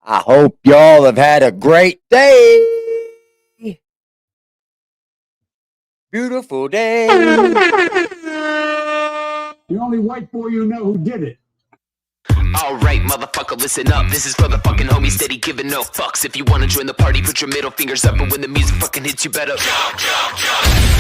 I hope y'all have had a great day. Beautiful day. The only white boy you know who did it. Alright, motherfucker, listen up. This is for the fucking homies steady giving no fucks. If you wanna join the party, put your middle fingers up. And when the music fucking hits, you better jump, jump, jump.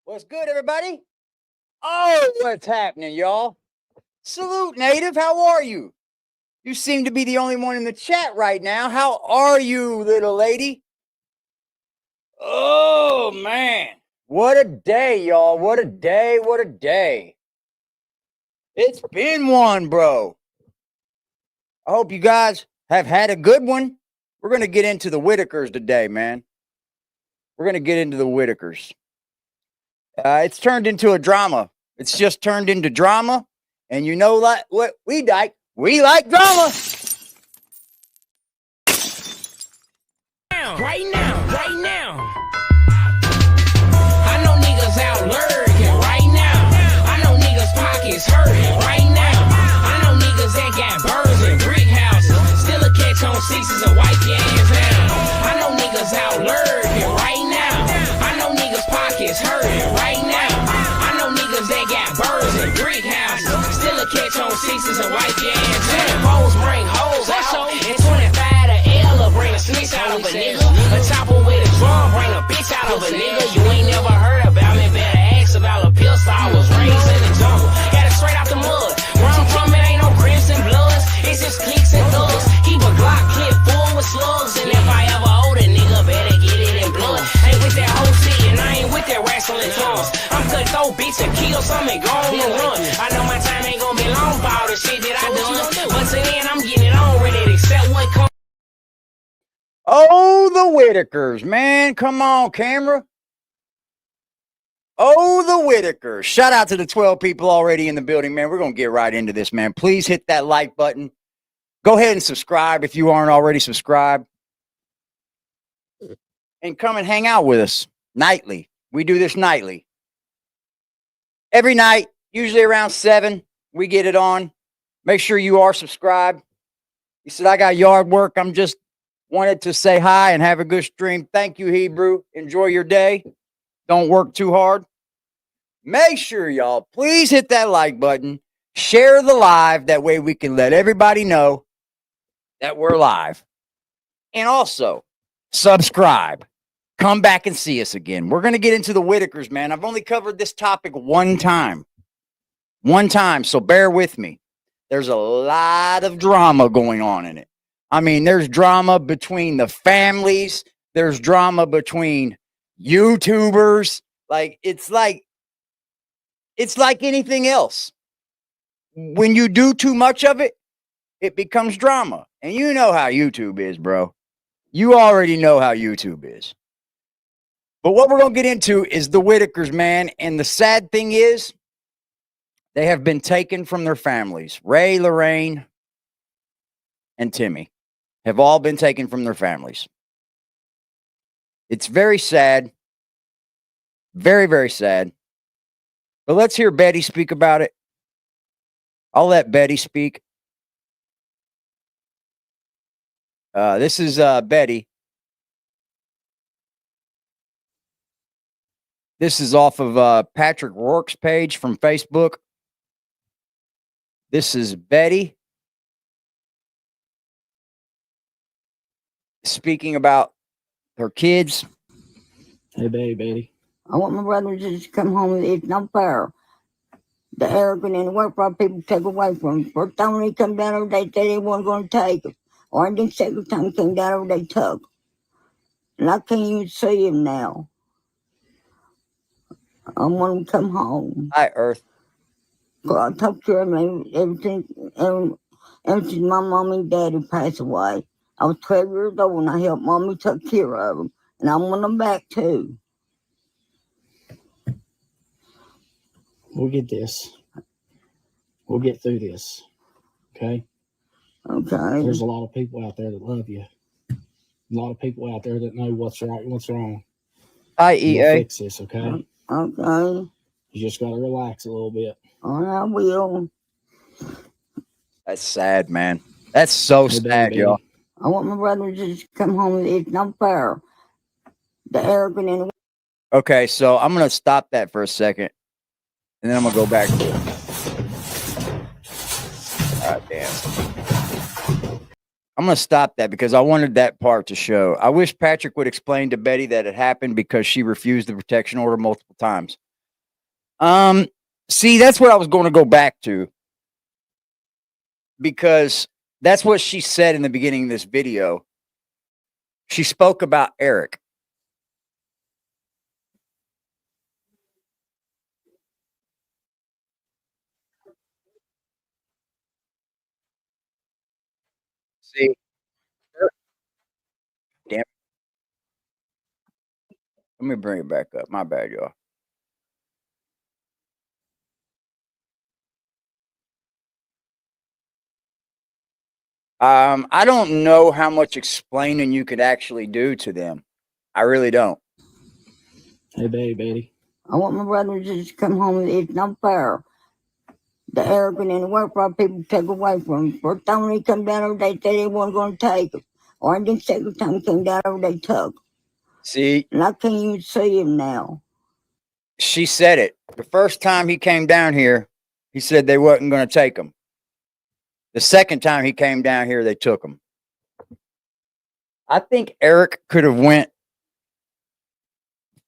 What's good, everybody? Oh, what's happening, y'all? Salute, native. How are you? You seem to be the only one in the chat right now. How are you, little lady? Oh, man. What a day, y'all. What a day. What a day. It's been one, bro. I hope you guys have had a good one. We're going to get into the Whitakers today, man. We're going to get into the Whitakers. It's turned into a drama. It's just turned into drama. And you know what we like? We like drama. Right now. I know niggas out lurking right now. I know niggas pockets hurting right now. I know niggas that got birds and brick houses. Still a catch on sixes and wipe your ass down. I know niggas out lurking right now. I know niggas pockets hurting right now. I know niggas that got birds and brick houses. Still a catch on sixes and wipe your ass down. Hoes bring hoes out. And 25 to L bring a snitch out of a nigga. A chopper with a drum bring a bitch out of a nigga. You ain't never heard about me, better ask about a pistol. I was raised in the jungle, got it straight out the mud. Where I'm from, it ain't no crips and bloods, it's just clicks and thugs. Keep a Glock clip full with slugs, and if I ever hold a nigga, better get it in blood. Ain't with that whole shit, and I ain't with that wrestling tongues. I'm cut throw bitch and kill some and go on the run. I know my time ain't gonna be long for all the shit that I done, but till then I'm getting it on ready to accept what comes. Oh, the Whitakers, man. Come on, camera. Oh, the Whitakers. Shout out to the 12 people already in the building, man. We're going to get right into this, man. Please hit that like button. Go ahead and subscribe if you aren't already subscribed. And come and hang out with us nightly. We do this nightly. Every night, usually around 7, we get it on. Make sure you are subscribed. You said, I got yard work. I'm just wanted to say hi and have a good stream. Thank you, Hebrew. Enjoy your day. Don't work too hard. Make sure, y'all, please hit that like button. Share the live. That way we can let everybody know that we're live. And also, subscribe. Come back and see us again. We're going to get into the Whitakers, man. I've only covered this topic one time. So bear with me. There's a lot of drama going on in it. I mean, there's drama between the families. There's drama between YouTubers. It's like anything else. When you do too much of it, it becomes drama. And you know how YouTube is, bro. You already know how YouTube is. But what we're going to get into is the Whitakers, man. And the sad thing is, they have been taken from their families. Ray, Lorraine, and Timmy have all been taken from their families. It's very sad. Very, very sad. But let's hear Betty speak about it. I'll let Betty speak. This is Betty. This is off of Patrick Roarke's page from Facebook. This is Betty speaking about her kids. Hey, Betty. I want my brother to just come home. It's not fair. The arrogant and the work for people take away from him. First time when he come down over, they said they weren't going to take him. Or the second time he came down over, they took him. And I can't even see him now. I want him to come home. Hi, Earth. I took care of him ever since my mom and daddy passed away. I was 12 years old when I helped Mommy take care of them. And I want them back too. We'll get this. We'll get through this. Okay? Okay. There's a lot of people out there that love you. A lot of people out there that know what's right and what's wrong. We'll IEA. fix this, okay? Okay. You just got to relax a little bit. Oh, I will. That's sad, man. That's so Hey, sad, baby. y'all. I want my brother to just come home. It's not fair. The arrogant and Okay, so I'm gonna stop that for a second, and then I'm gonna go back to it. God damn. I'm gonna stop that because I wanted that part to show. I wish Patrick would explain to Betty that it happened because she refused the protection order multiple times. See, that's what I was going to go back to, because that's what she said in the beginning of this video. She spoke about Eric. See, damn. Let me bring it back up. My bad, y'all. I don't know how much explaining you could actually do to them. I really don't. Hey, baby. I want my brother to just come home. It's not fair. The arrogant and the work for people take away from him. First time when he come down over, they said they weren't going to take him. Or the second time he came down over, they took him. See, And I can't even see him now. she said it. The first time he came down here, he said they wasn't going to take him. The second time he came down here, they took him. I think Eric could have went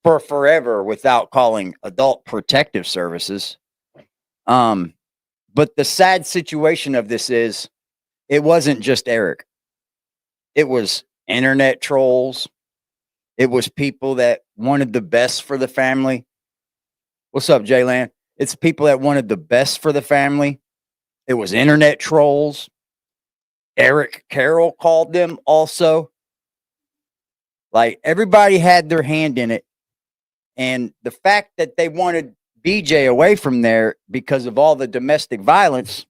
for forever without calling Adult Protective Services. But the sad situation of this is it wasn't just Eric. It was internet trolls. It was people that wanted the best for the family. What's up, Jaylan? It's people that wanted the best for the family. It was internet trolls. Eric Carroll called them also. Like, everybody had their hand in it. And the fact that they wanted BJ away from there because of all the domestic violence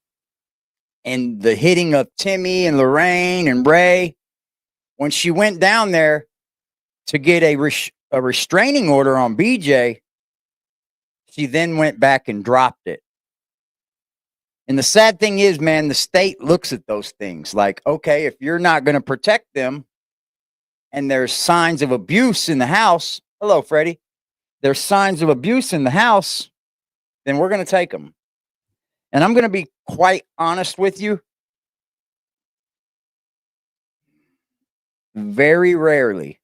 and the hitting of Timmy and Lorraine and Ray, when she went down there to get a restraining order on BJ, she then went back and dropped it. And the sad thing is, man, the state looks at those things like, okay, if you're not going to protect them and there's signs of abuse in the house, hello, Freddie, there's signs of abuse in the house, then we're going to take them. And I'm going to be quite honest with you. Very rarely,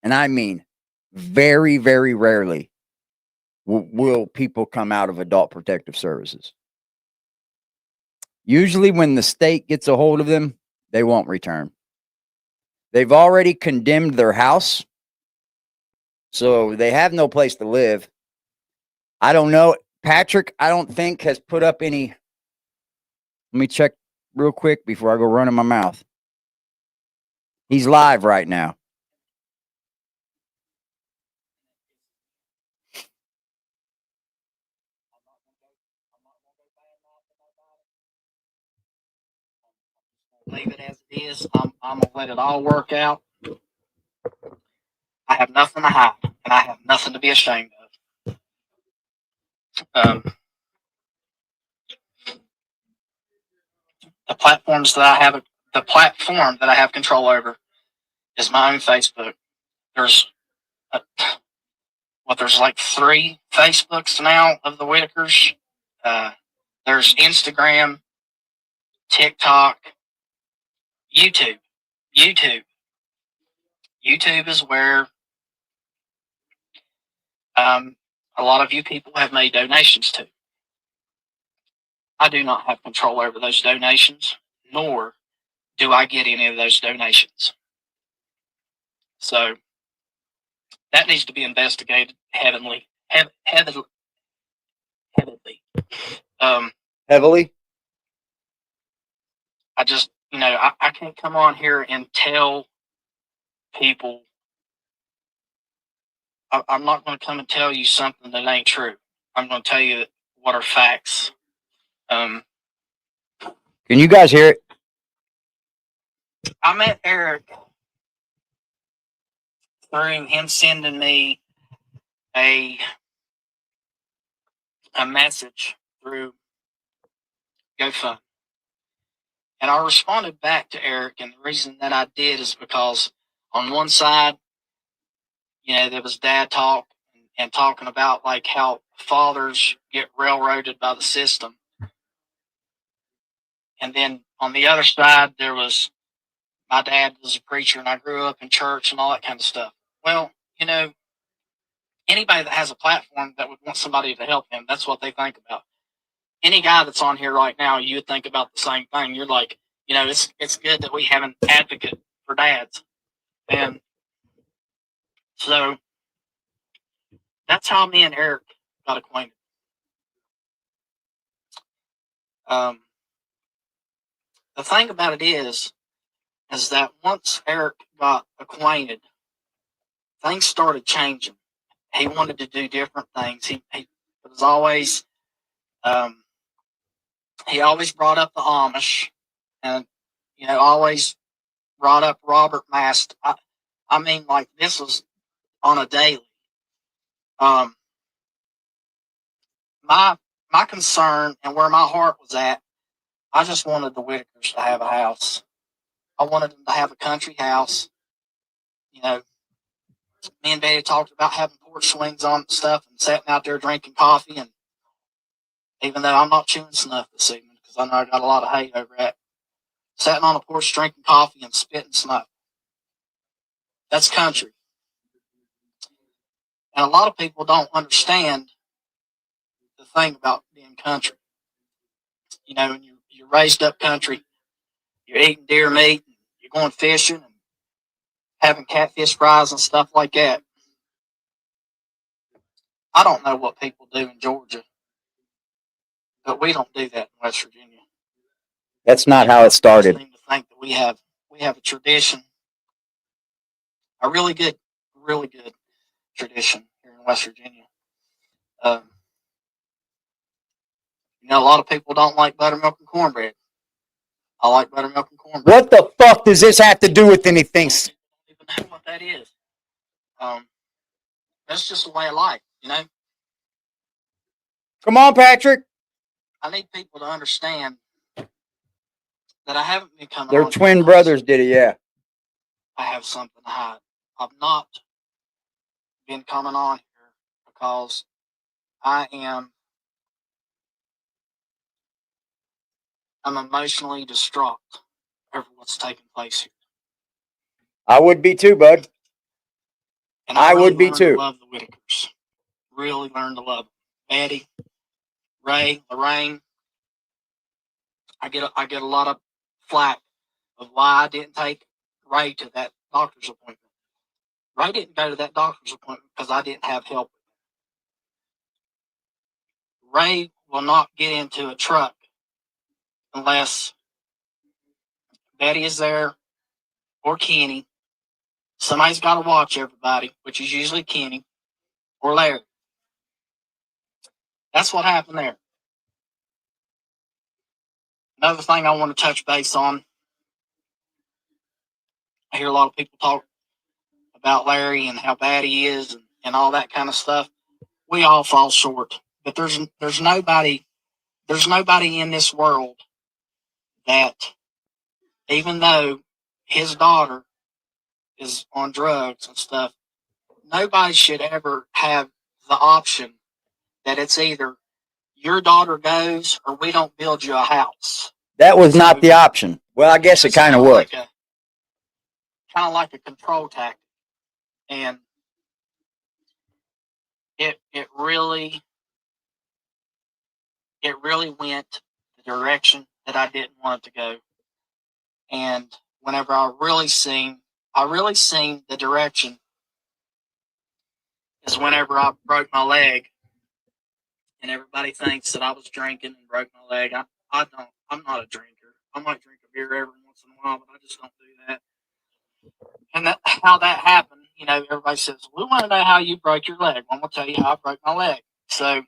and I mean very, very rarely, will people come out of Adult Protective Services. Usually when the state gets a hold of them, they won't return. They've already condemned their house, so they have no place to live. I don't know. Patrick, I don't think, has put up any. Let me check real quick before I go running my mouth. He's live right now. Leave it as it is. I'm gonna let it all work out. I have nothing to hide, and I have nothing to be ashamed of. The platforms that I have, the platform that I have control over, is my own Facebook. There's there's like 3 Facebooks now of the Whitakers. There's Instagram, TikTok, YouTube. YouTube is where a lot of you people have made donations to. I do not have control over those donations, nor do I get any of those donations. So that needs to be investigated heavily. Heavily? I just you know, I can't come on here and tell people. I'm not going to come and tell you something that ain't true. I'm going to tell you what are facts. Can you guys hear it? I met Eric through him sending me a message through GoFundMe. And I responded back to Eric, and the reason that I did is because on one side, you know, there was dad talk and talking about like how fathers get railroaded by the system. And then on the other side, there was my dad was a preacher and I grew up in church and all that kind of stuff. Well, you know, anybody that has a platform that would want somebody to help him, that's what they think about. Any guy that's on here right now, you would think about the same thing. You're like, you know, it's good that we have an advocate for dads. And so that's how me and Eric got acquainted. The thing about it is that once Eric got acquainted, things started changing. He wanted to do different things. He was always, he always brought up the Amish, and you know, always brought up Robert Mast. I mean, like this was on a daily. My concern and where my heart was at, I just wanted the Whitakers to have a house. I wanted them to have a country house. You know, me and Betty talked about having porch swings on and stuff and sitting out there drinking coffee. And even though I'm not chewing snuff this evening because I know I got a lot of hate over it, sitting on a porch drinking coffee and spitting smoke. That's country. And a lot of people don't understand the thing about being country. You know, when you're raised up country, you're eating deer meat, and you're going fishing and having catfish fries and stuff like that. I don't know what people do in Georgia, but we don't do that in West Virginia. That's not how it started. I seem to think that we have a tradition, a really good tradition here in West Virginia. You know, a lot of people don't like buttermilk and cornbread. I like buttermilk and cornbread. What the fuck does this have to do with anything? I don't even know what that is. That's just a way of life, you know. Come on, Patrick. I need people to understand that I haven't been coming. Their twin brothers did it, yeah. I have something to hide. I've not been coming on here because I'm emotionally distraught over what's taking place here. I would be too, bud. And I really would be too. Love the Whitakers. Really learned to love them. Betty, Ray, Lorraine. I get a lot of flack of why I didn't take Ray to that doctor's appointment. Ray didn't go to that doctor's appointment because I didn't have help. Ray will not get into a truck unless Betty is there or Kenny. Somebody's got to watch everybody, which is usually Kenny or Larry. That's what happened there. Another thing I want to touch base on. I hear a lot of people talk about Larry and how bad he is and all that kind of stuff. We all fall short, but there's nobody in this world that, even though his daughter is on drugs and stuff, nobody should ever have the option that it's either your daughter goes or we don't build you a house. That was not the option. Well, I guess it kind of was. Kind of like a control tactic. And it really went the direction that I didn't want it to go. And whenever I really seen the direction is whenever I broke my leg. And everybody thinks that I was drinking and broke my leg. I don't. I'm not a drinker. I might drink a beer every once in a while, but I just don't do that. And how that happened, you know, everybody says, we want to know how you broke your leg. Well, I'm going to tell you how I broke my leg. So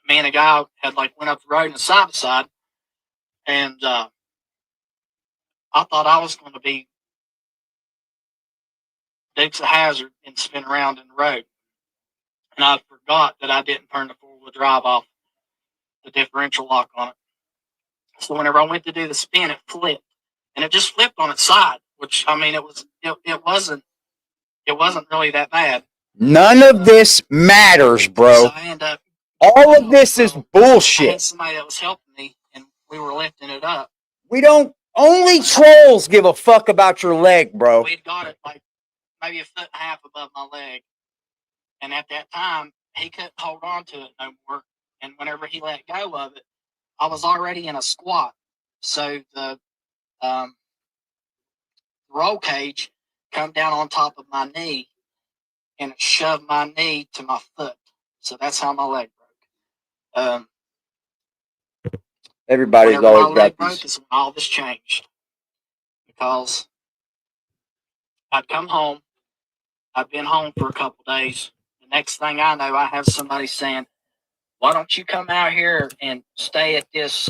me and a guy had like went up the road and side by side, and I thought I was going to be Dukes of Hazzard and spin around in the road. And I forgot that I didn't turn the four-wheel drive off, the differential lock on it. So whenever I went to do the spin, it flipped, and it just flipped on its side. Which, I mean, it wasn't really that bad. None of this matters, bro. So I ended up. All of this is I had bullshit. somebody that was helping me, and we were lifting it up. We don't. Only trolls give a fuck about your leg, bro. We'd got it like maybe a foot and a half above my leg, and at that time he couldn't hold on to it no more. And whenever he let go of it, I was already in a squat, so the roll cage come down on top of my knee, and it shoved my knee to my foot. So that's how my leg broke. Everybody's Whenever always my leg got broke these. is when all this changed, because I'd come home. I'd been home for a couple days. The next thing I know, I have somebody saying, "Why don't you come out here and stay at this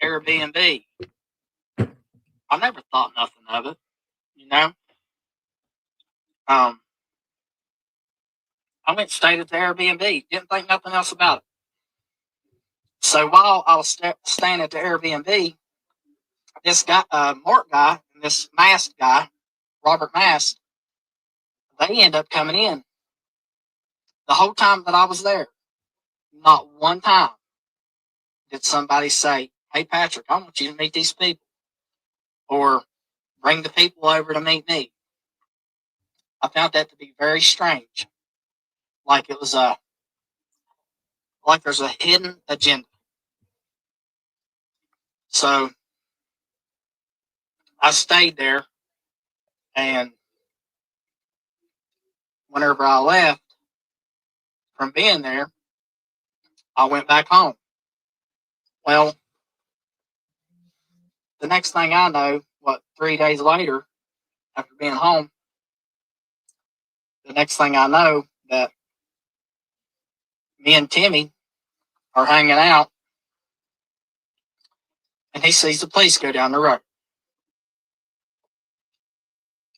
Airbnb?" I never thought nothing of it, you know. I went and stayed at the Airbnb. Didn't think nothing else about it. So while I was staying at the Airbnb, this guy, Mark guy, and this Mast guy, Robert Mast, they end up coming in. The whole time that I was there, not one time did somebody say, "Hey, Patrick, I want you to meet these people," or "Bring the people over to meet me." I found that to be very strange. Like it was like there's a hidden agenda. So I stayed there, and whenever I left from being there, I went back home. Well, the next thing I know, 3 days later, after being home, the next thing I know that me and Timmy are hanging out, and he sees the police go down the road.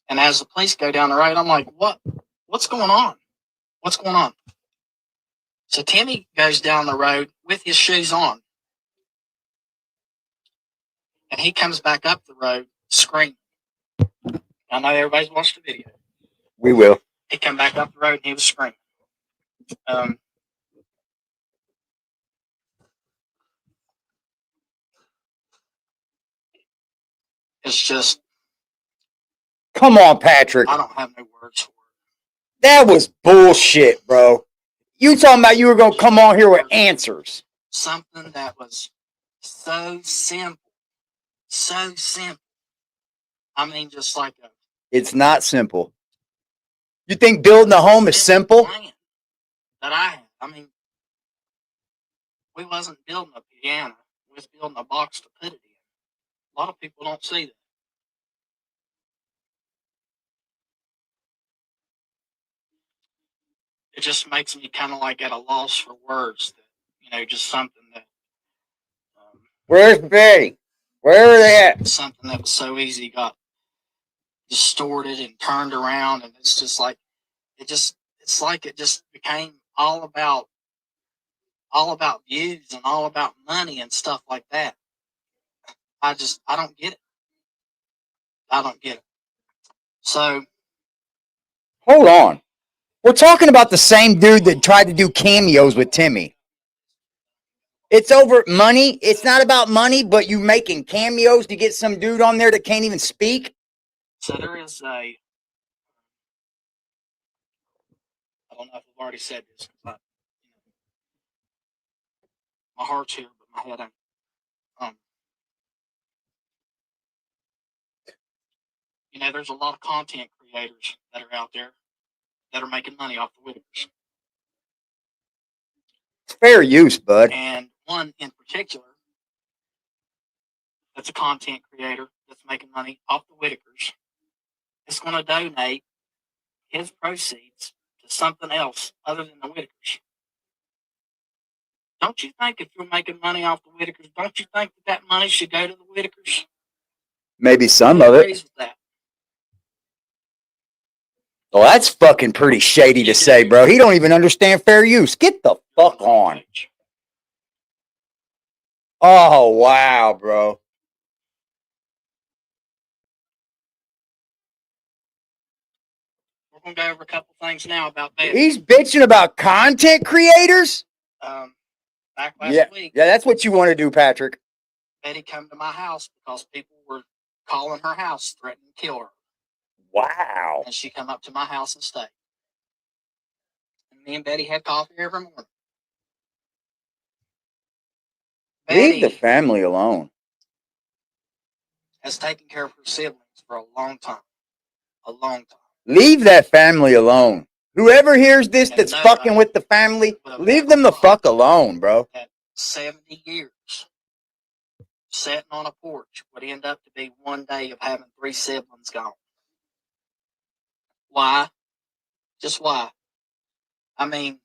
And as the police go down the road, I'm like, what's going on? What's going on? So Timmy goes down the road with his shoes on. And he comes back up the road screaming. I know everybody's watched the video. We will. He come back up the road and he was screaming. It's just, Come on, Patrick. I don't have no words for it. That was bullshit, bro. You talking about you were going to come on here with answers. Something that was so simple. So simple. I mean, just like a... It's not simple. You think building a home is simple? Plan that I had. I mean, we wasn't building a piano. We was building a box to put it in. A lot of people don't see that. It just makes me kind of like at a loss for words. That, you know, just something that... Where's Betty? Where are they at? Something that was so easy got distorted and turned around, and it's just like it's like it just became all about views and all about money and stuff like that. I don't get it. I don't get it. So Hold on. We're talking about the same dude that tried to do cameos with Timmy. It's over money. It's not about money, but you making cameos to get some dude on there that can't even speak. So there is a... I don't know if I've already said this, but my heart's here, but my head ain't. You know, there's a lot of content creators that are out there that are making money off the Whitakers. Fair use, bud. And one in particular that's a content creator that's making money off the Whitakers is going to donate his proceeds to something else other than the Whitakers. Don't you think if you're making money off the Whitakers, don't you think that money should go to the Whitakers? Maybe some Who of it. agrees with that? Well, that's fucking pretty shady to say, bro. He don't even understand fair use. Get the fuck on. Oh, wow, bro. We're going to go over a couple things now about Betty. He's bitching about content creators? Back last week. Yeah, that's what you want to do, Patrick. Betty come to my house because people were calling her house, threatening to kill her. Wow. And she come up to my house and stayed. And me and Betty had coffee every morning. Leave the family alone. Has taken care of her siblings for a long time. A long time. Leave that family alone. Whoever hears this that's fucking with the family, leave them the fuck alone, bro. At 70 years, sitting on a porch would end up to be one day of having 3 siblings gone. Why? Just why? I mean,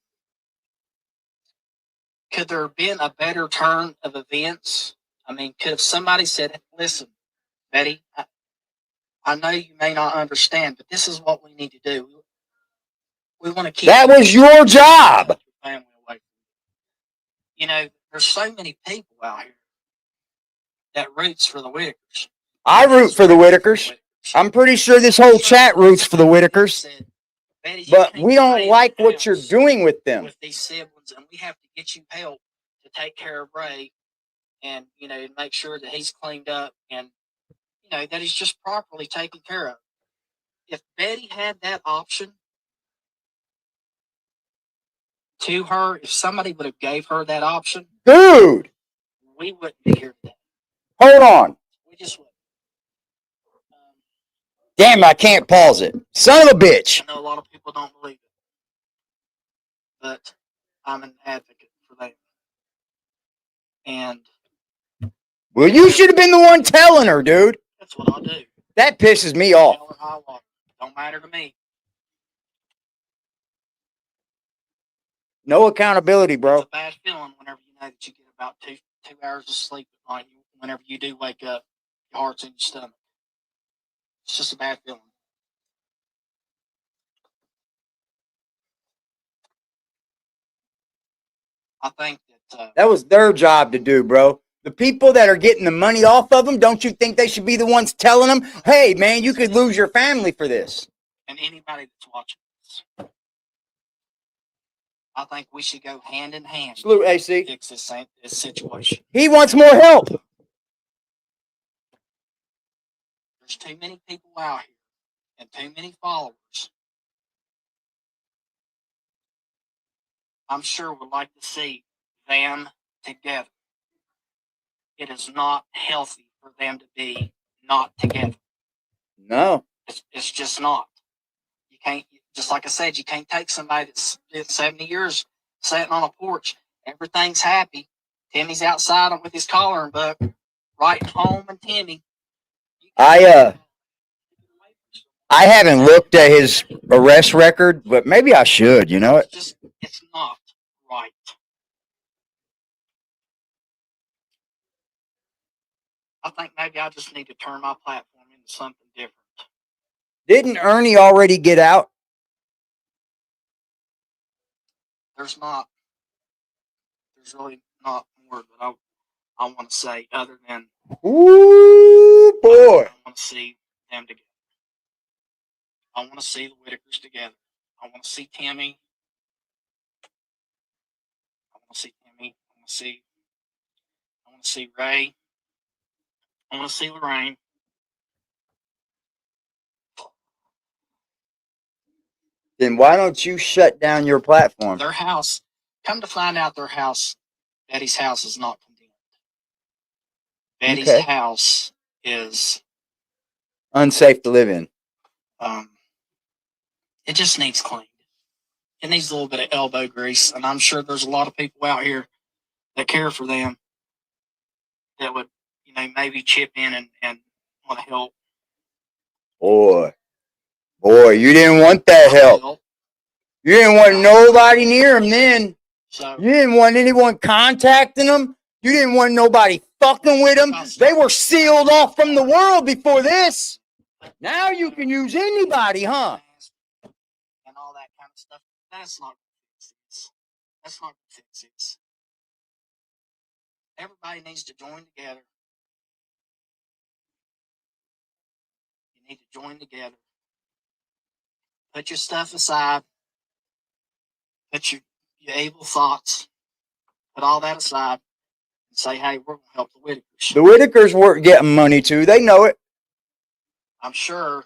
could there have been a better turn of events? I mean, could have somebody said, listen, Betty, I know you may not understand, but this is what we need to do. We want to keep... That was your job! Family away. You know, there's so many people out here that roots for the Whitakers. I root for the Whitakers. I'm pretty sure this whole chat roots for the Whitakers. But we don't like what you're doing with them. With these siblings, and we have to get you help to take care of Ray and, you know, make sure that he's cleaned up and, you know, that he's just properly taken care of. If Betty had that option to her, if somebody would have gave her that option, dude, we wouldn't be here today. Hold on. We just wouldn't. Damn, I can't pause it. Son of a bitch. I know a lot of people don't believe it, but I'm an advocate for that. And well, you should have been the one telling her, dude. That's what I'll do. That pisses me off. Tell her high water. Don't matter to me. No accountability, bro. It's a bad feeling whenever you know that you get about two hours of sleep at night. Whenever you do wake up, your heart's in your stomach. It's just a bad feeling. I think that... that was their job to do, bro. The people that are getting the money off of them, don't you think they should be the ones telling them, hey, man, you could lose your family for this? And anybody that's watching this, I think we should go hand in hand. Salute, AC. To fix this situation. He wants more help. There's too many people out here and too many followers. I'm sure would like to see them together. It is not healthy for them to be not together. No. It's just not. You can't, just like I said, you can't take somebody that's been 70 years sitting on a porch. Everything's happy. Timmy's outside with his collar and book, writing home and Timmy. I haven't looked at his arrest record, but maybe I should, you know it? It's not right. I think maybe I just need to turn my platform into something different. Didn't Ernie already get out? There's really not more that I want to say other than, ooh, boy. I want to see them together. I want to see the Whitakers together. I want to see Timmy. I want to see Timmy. I want to see Ray. I want to see Lorraine. Then why don't you shut down your platform? Their house, come to find out their house, Betty's house is not condemned. Betty's house is unsafe to live in. It just needs cleaned. It needs a little bit of elbow grease, and I'm sure there's a lot of people out here that care for them that would maybe chip in and want to help. Boy, you didn't want that help. You didn't want nobody near him then. So You didn't want anyone contacting them. You didn't want nobody fucking with them. They were sealed off from the world before this. Now you can use anybody, huh? And all that kind of stuff. That's not fix. That's not fix. Everybody needs to join together. You need to join together. Put your stuff aside. Put your evil thoughts. Put all that aside. And say, hey, we're going to help the Whitakers. The Whitakers weren't getting money too. They know it. I'm sure.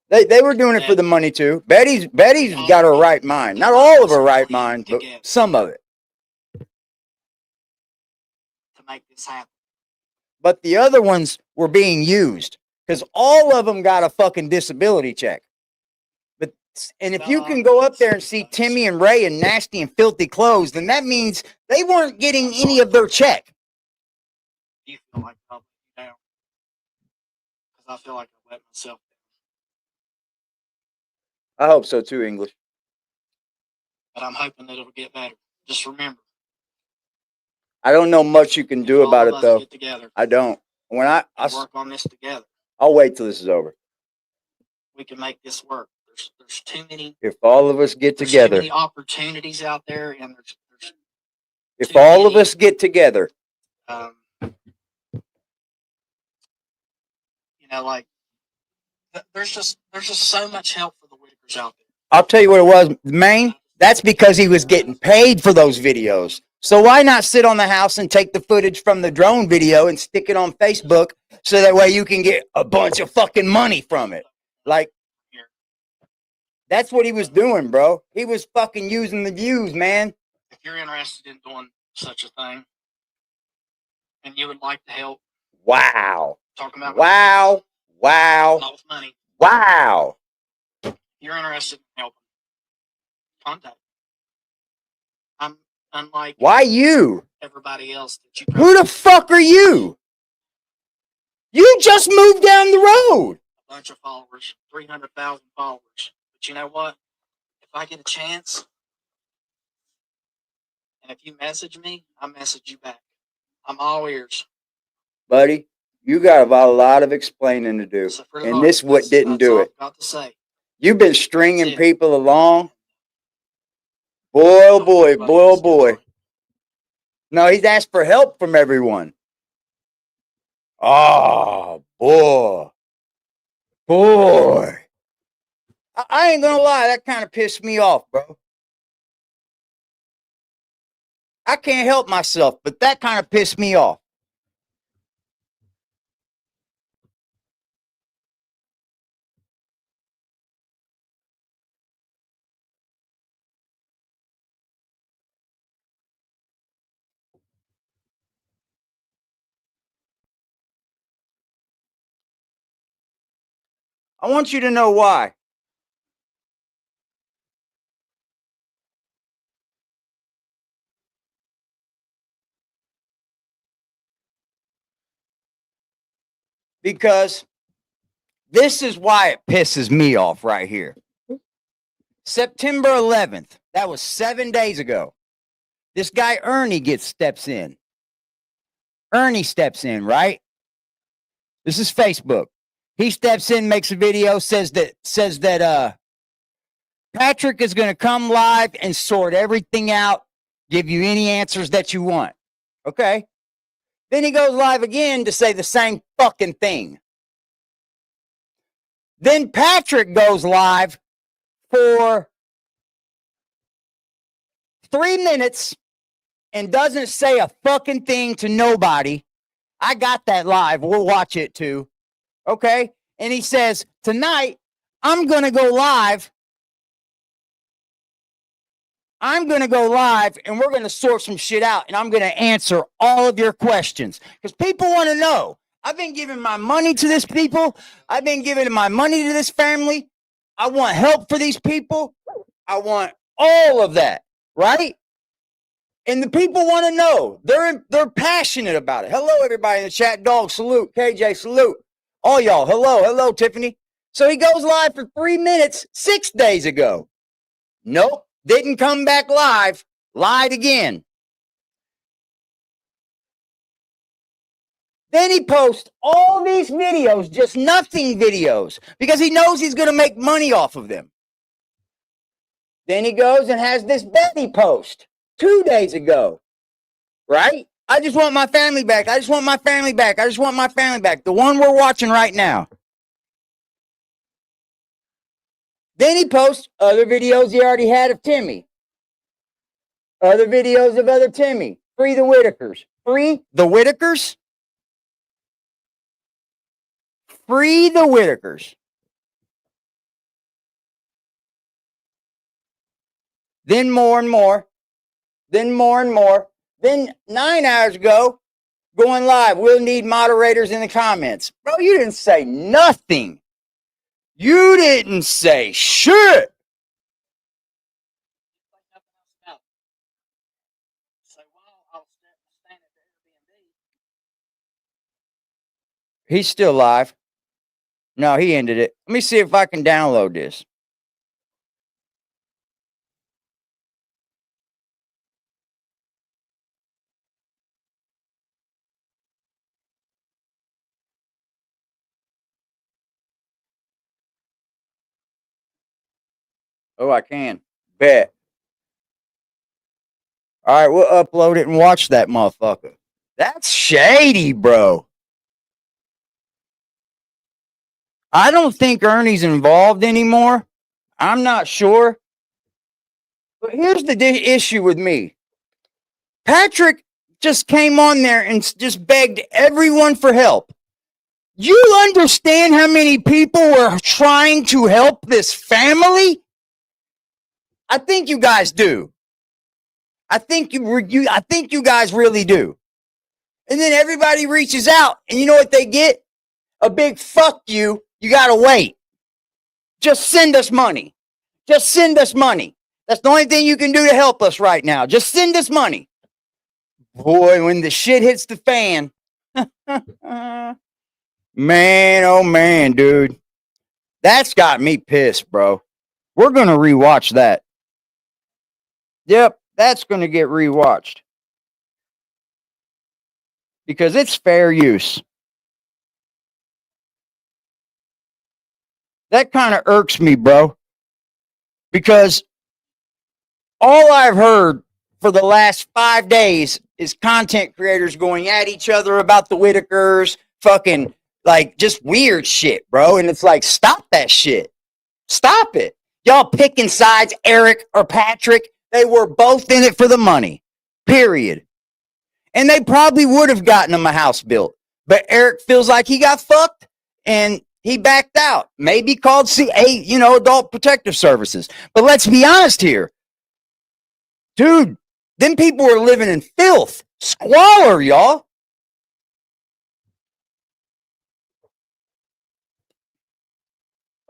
They were doing it for the money too. Betty's got her right mind. Not all of her right mind, but some of it. To make this happen. But the other ones were being used because all of them got a fucking disability check. And if you can go up there and see Timmy and Ray in nasty and filthy clothes, then that means they weren't getting any of their check. You feel like I'll let you down. Because I feel like I let myself down. I hope so too, English. But I'm hoping that it'll get better. Just remember. I don't know much you can do about it though. Get together. I don't. When I work on this together. I'll wait till this is over. We can make this work. There's too many. If all of us get together. Too many opportunities out there, and there's if all of us get together. Like there's just so much help for the Whitakers out there. I'll tell you what it was, Maine. That's because he was getting paid for those videos. So why not sit on the house and take the footage from the drone video and stick it on Facebook so that way you can get a bunch of fucking money from it? Like, that's what he was doing, bro. He was fucking using the views, man. If you're interested in doing such a thing and you would like to help. Wow. Talking about wow. Not with money. Wow. If you're interested in helping, contact me. I'm unlike why you? Everybody else that you who the fuck are you? You just moved down the road. A bunch of followers, 300,000 followers. But you know what? If I get a chance, and if you message me, I message you back. I'm all ears. Buddy, you got a lot of explaining to do. And this what didn't do it. Got to say. You've been stringing people along. Boy, oh boy, boy, oh boy. No, he's asked for help from everyone. Oh, boy. Boy. I ain't gonna lie, that kind of pissed me off, bro. I can't help myself, but that kind of pissed me off. I want you to know why. Because this is why it pisses me off right here. September 11th, that was 7 days ago. This guy Ernie steps in. Ernie steps in, right? This is Facebook. He steps in, makes a video, says that Patrick is going to come live and sort everything out, give you any answers that you want. Okay. Then he goes live again to say the same fucking thing. Then Patrick goes live for 3 minutes and doesn't say a fucking thing to nobody. I got that live. We'll watch it too. Okay. And he says, tonight, I'm going to go live. I'm going to go live and we're going to sort some shit out and I'm going to answer all of your questions because people want to know. I've been giving my money to this people. I've been giving my money to this family. I want help for these people. I want all of that, right? And the people want to know. They're passionate about it. Hello, everybody in the chat. Dog, salute. KJ, salute. All y'all, hello. Hello, Tiffany. So he goes live for 3 minutes 6 days ago. Nope, didn't come back live. Lied again. Then he posts all these videos, just nothing videos, because he knows he's going to make money off of them. Then he goes and has this Betty post 2 days ago, right? I just want my family back. I just want my family back. I just want my family back. The one we're watching right now. Then he posts other videos he already had of Timmy. Other videos of other Timmy. Free the Whitakers. Free the Whitakers? Free the Whitakers. Then more and more. Then more and more. Then 9 hours ago, going live. We'll need moderators in the comments. Bro, you didn't say nothing. You didn't say shit. He's still live. No, he ended it. Let me see if I can download this. Oh, I can. Bet. All right, we'll upload it and watch that motherfucker. That's shady, bro. I don't think Ernie's involved anymore. I'm not sure. But here's the issue with me. Patrick just came on there and just begged everyone for help. You understand how many people were trying to help this family? I think you guys do. I think you guys really do. And then everybody reaches out, and you know what they get? A big fuck you. You got to wait. Just send us money. Just send us money. That's the only thing you can do to help us right now. Just send us money. Boy, when the shit hits the fan. Man, oh man, dude. That's got me pissed, bro. We're going to rewatch that. Yep, that's going to get rewatched. Because it's fair use. That kind of irks me, bro. Because all I've heard for the last 5 days is content creators going at each other about the Whitakers, fucking like just weird shit, bro. And it's like, stop that shit. Stop it. Y'all picking sides, Eric or Patrick. They were both in it for the money, period. And they probably would have gotten him a house built. But Eric feels like he got fucked and he backed out. Maybe called Adult Protective Services. But let's be honest here. Dude, them people were living in filth. Squalor, y'all.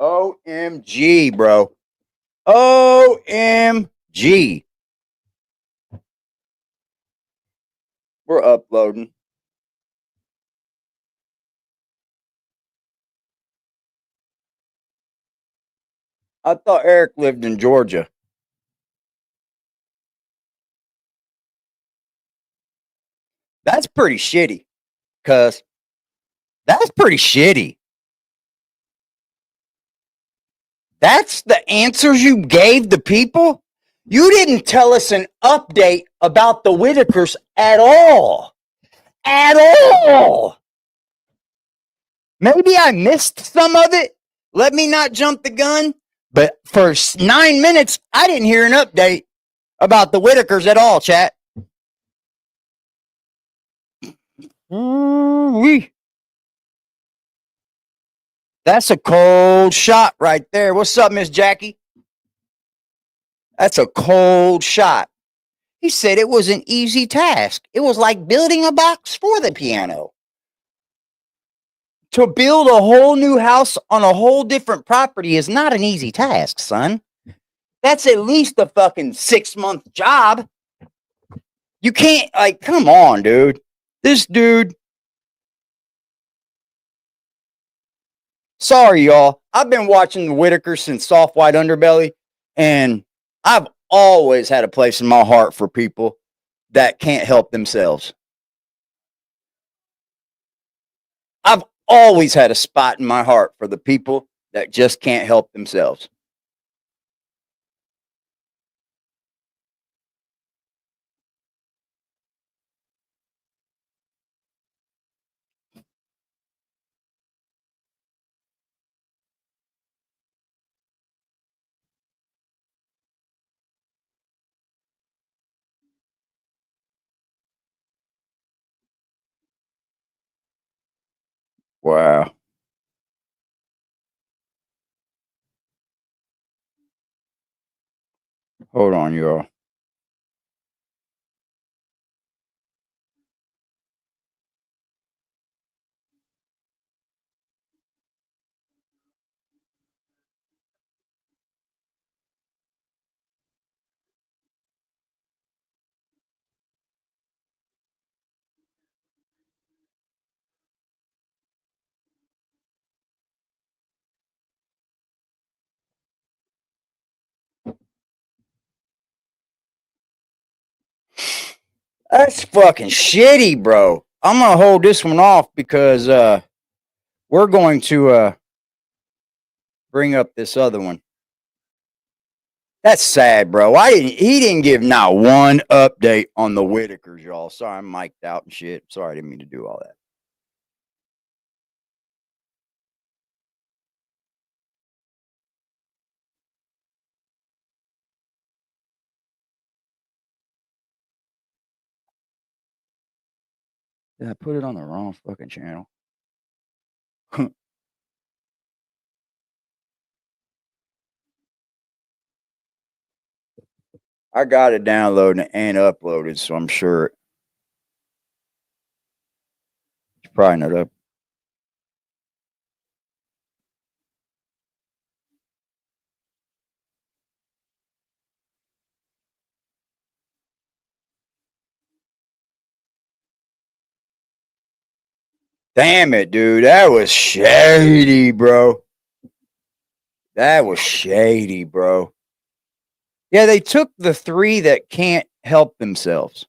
OMG, bro. OMG. We're uploading. I thought Eric lived in Georgia. That's pretty shitty. Cuz that's pretty shitty. That's the answers you gave the people? You didn't tell us an update about the Whitakers at all. At all. Maybe I missed some of it. Let me not jump the gun. But for 9 minutes, I didn't hear an update about the Whitakers at all, chat. Ooh-wee. That's a cold shot right there. What's up, Miss Jackie? That's a cold shot. He said it was an easy task. It was like building a box for the piano. To build a whole new house on a whole different property is not an easy task, son. That's at least a fucking 6-month job. You can't, like, come on, dude. This dude. Sorry, y'all. I've been watching the Whitaker since Soft White Underbelly, and I've always had a place in my heart for people that can't help themselves. I've always had a spot in my heart for the people that just can't help themselves. Wow. Hold on, y'all. That's fucking shitty, bro. I'm gonna hold this one off because we're going to bring up this other one. That's sad, bro. He didn't give not one update on the Whitakers, y'all. Sorry, I'm mic'd out and shit. Sorry, I didn't mean to do all that. Did I put it on the wrong fucking channel? I got it downloaded and uploaded, so I'm sure it's probably not up. Damn it, dude. That was shady, bro. That was shady, bro. Yeah, they took the 3 that can't help themselves.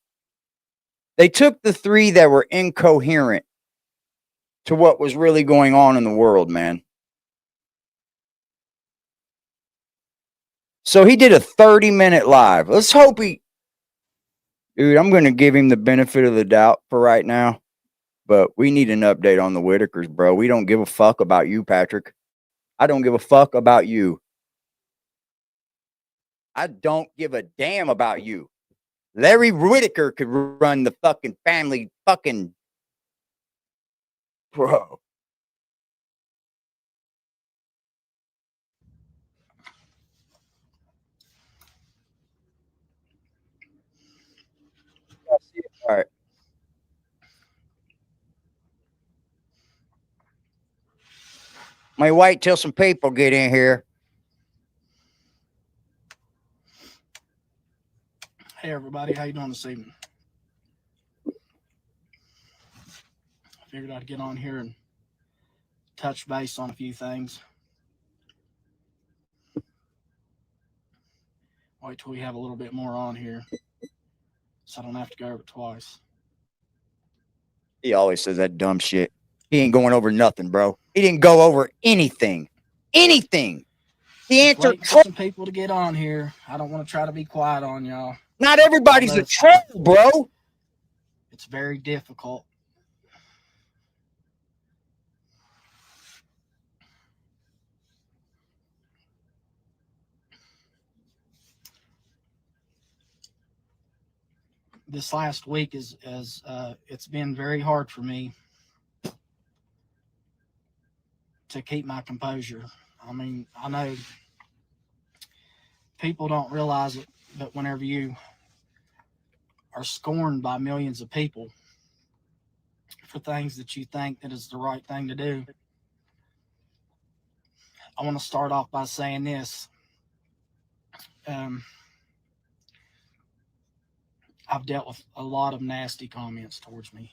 They took the 3 that were incoherent to what was really going on in the world, man. So he did a 30-minute live. Let's hope he... Dude, I'm going to give him the benefit of the doubt for right now. But we need an update on the Whitakers, bro. We don't give a fuck about you, Patrick. I don't give a fuck about you. I don't give a damn about you. Larry Whitaker could run the fucking family fucking... Bro. All right. May wait till some people get in here. Hey everybody, how you doing this evening? I figured I'd get on here and touch base on a few things. Wait till we have a little bit more on here, so I don't have to go over it twice. He always says that dumb shit. He ain't going over nothing, bro. He didn't go over anything. Anything. He answered Waiting for some people to get on here. I don't want to try to be quiet on y'all. Not everybody's a troll, bro. It's very difficult. This last week is it's been very hard for me to keep my composure. I mean, I know people don't realize it, but whenever you are scorned by millions of people for things that you think that is the right thing to do, I want to start off by saying this. I've dealt with a lot of nasty comments towards me.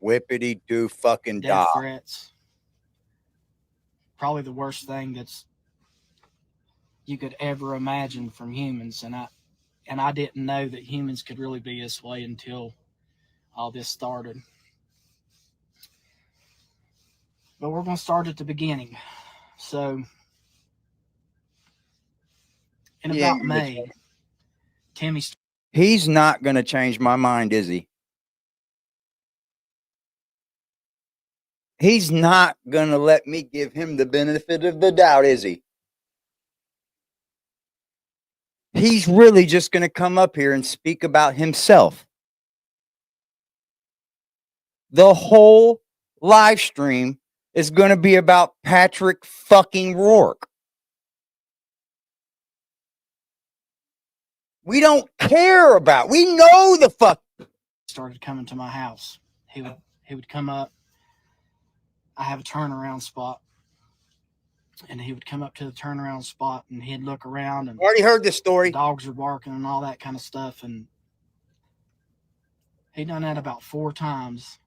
Whippity do fucking Death die. threats. Probably the worst thing that's you could ever imagine from humans, and I didn't know that humans could really be this way until all this started. But we're going to start at the beginning. So, in about May, Timmy. He's not going to change my mind, is he? He's not going to let me give him the benefit of the doubt, is he? He's really just going to come up here and speak about himself. The whole live stream is going to be about Patrick fucking Roarke. We don't care about. We know the fuck. Started coming to my house. He would come up. I have a turnaround spot, and he would come up to the turnaround spot, and he'd look around, and Already heard this story. Dogs are barking and all that kind of stuff, and he done that about 4 times.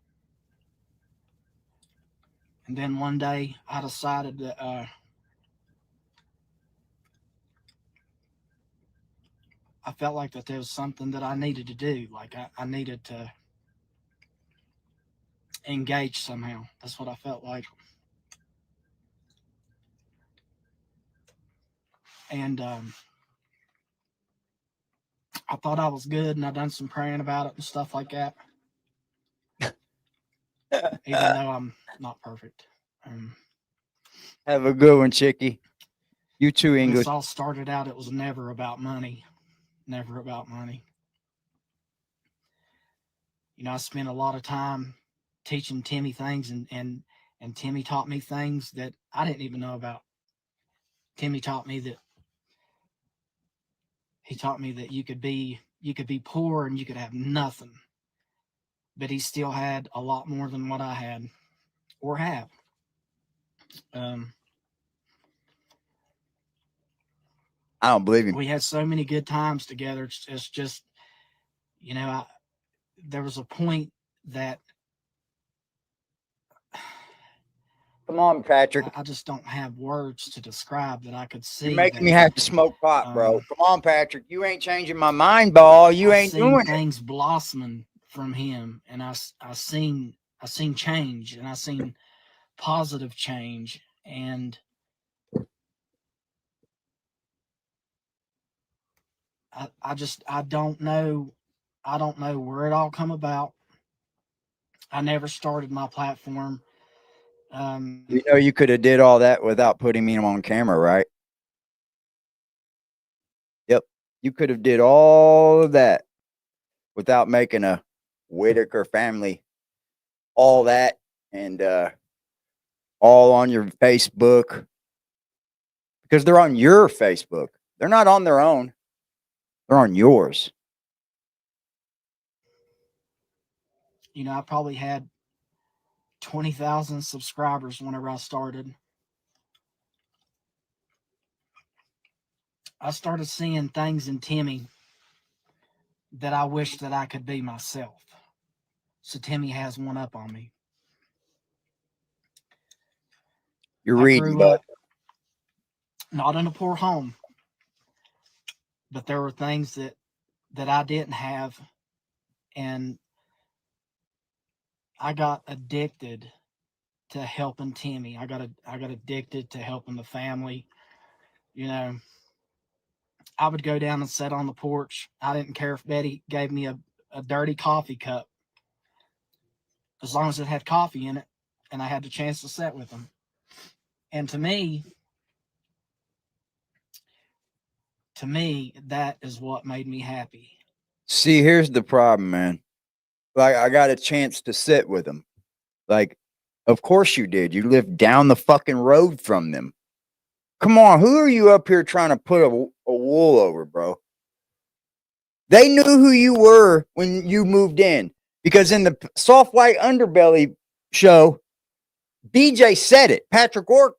And then one day, I decided that I felt like that there was something that I needed to do. Like I needed to engage somehow. That's what I felt like. And I thought I was good, and I done some praying about it and stuff like that. Even though I'm not perfect. Have a good one, Chickie. You too, English. This all started out, it was never about money. Never about money. You know, I spent a lot of time teaching Timmy things, and Timmy taught me things that I didn't even know about. Timmy taught me that you could be poor and you could have nothing, but he still had a lot more than what I had or have. I don't believe him. We had so many good times together. It's just, you know, there was a point that. Come on, Patrick. I just don't have words to describe that I could see. You're making me have to smoke pot, bro. Come on, Patrick. You ain't changing my mind, ball. You ain't doing it. Things blossoming from him, and I seen change, and I seen positive change, and I don't know where it all come about. I never started my platform. You know, you could have did all that without putting me on camera, right? Yep. You could have did all of that without making a Whitaker family, all that, and all on your Facebook, because they're on your Facebook. They're not on their own. They're on yours. You know, I probably had 20,000 subscribers whenever I started. I started seeing things in Timmy that I wish that I could be myself. So Timmy has one up on me. You're reading, bud. Not in a poor home, but there were things that I didn't have, and I got addicted to helping Timmy. I got addicted to helping the family. You know, I would go down and sit on the porch. I didn't care if Betty gave me a dirty coffee cup, as long as it had coffee in it and I had the chance to sit with them. And to me, that is what made me happy. See, here's the problem, man. Like, I got a chance to sit with them. Like, of course you did. You lived down the fucking road from them. Come on, who are you up here trying to put a wool over, bro? They knew who you were when you moved in, because in the Soft White Underbelly show, BJ said it. Patrick York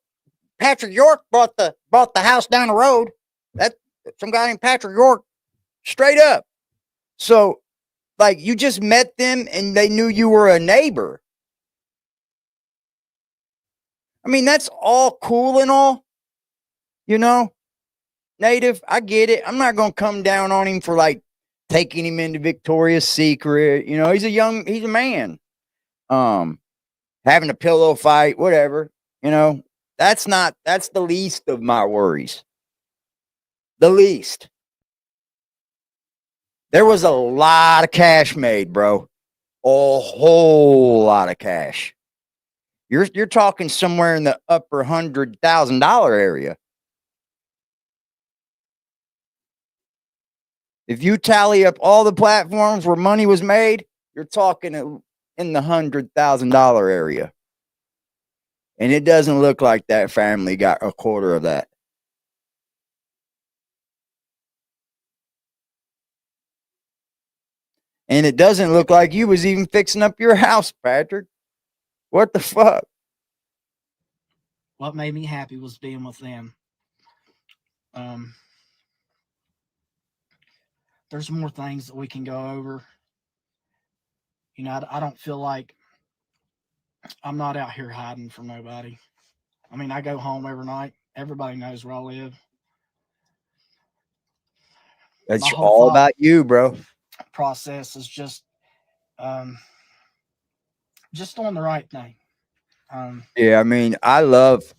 bought the house down the road. That some guy named Patrick York, straight up. So, like, you just met them and they knew you were a neighbor. I mean, that's all cool and all, you know, Native. I get it. I'm not going to come down on him for like taking him into Victoria's Secret. You know, he's a man. Having a pillow fight, whatever, you know, that's the least of my worries. The least. There was a lot of cash made, bro. A whole lot of cash. You're talking somewhere in the upper $100,000 area. If you tally up all the platforms where money was made, you're talking in the $100,000 area. And it doesn't look like that family got a quarter of that. And it doesn't look like you was even fixing up your house, Patrick. What the fuck? What made me happy was being with them. There's more things that we can go over. You know, I don't feel like I'm not out here hiding from nobody. I mean, I go home every night. Everybody knows where I live. That's all about you, bro. Process is just doing the right thing. Yeah, I mean, I love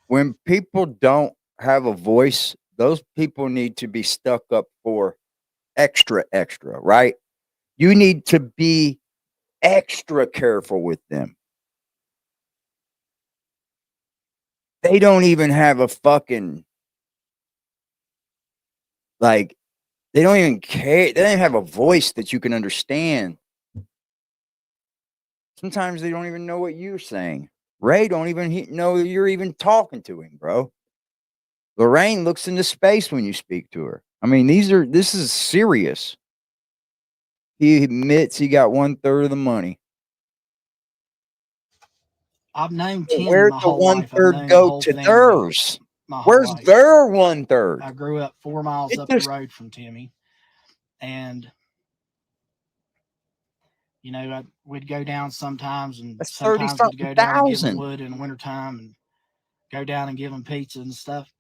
when people don't have a voice. Those people need to be stuck up for extra, right? You need to be extra careful with them. They don't even have a fucking, like, they don't even care. They don't have a voice that you can understand. Sometimes they don't even know what you're saying. Ray don't even know you're even talking to him, bro. Lorraine looks into space when you speak to her. I mean, this is serious. He admits he got 1/3 of the money. I've known Timmy Where'd my the whole life. I've 1/3 known the go whole to family theirs? my whole Where's life. their 1/3? I grew up 4 miles up the road from Timmy, and you know, we'd go down sometimes, and That's sometimes we'd go down and give them 30-something thousand. wood in the wintertime and go down and give them pizza and stuff.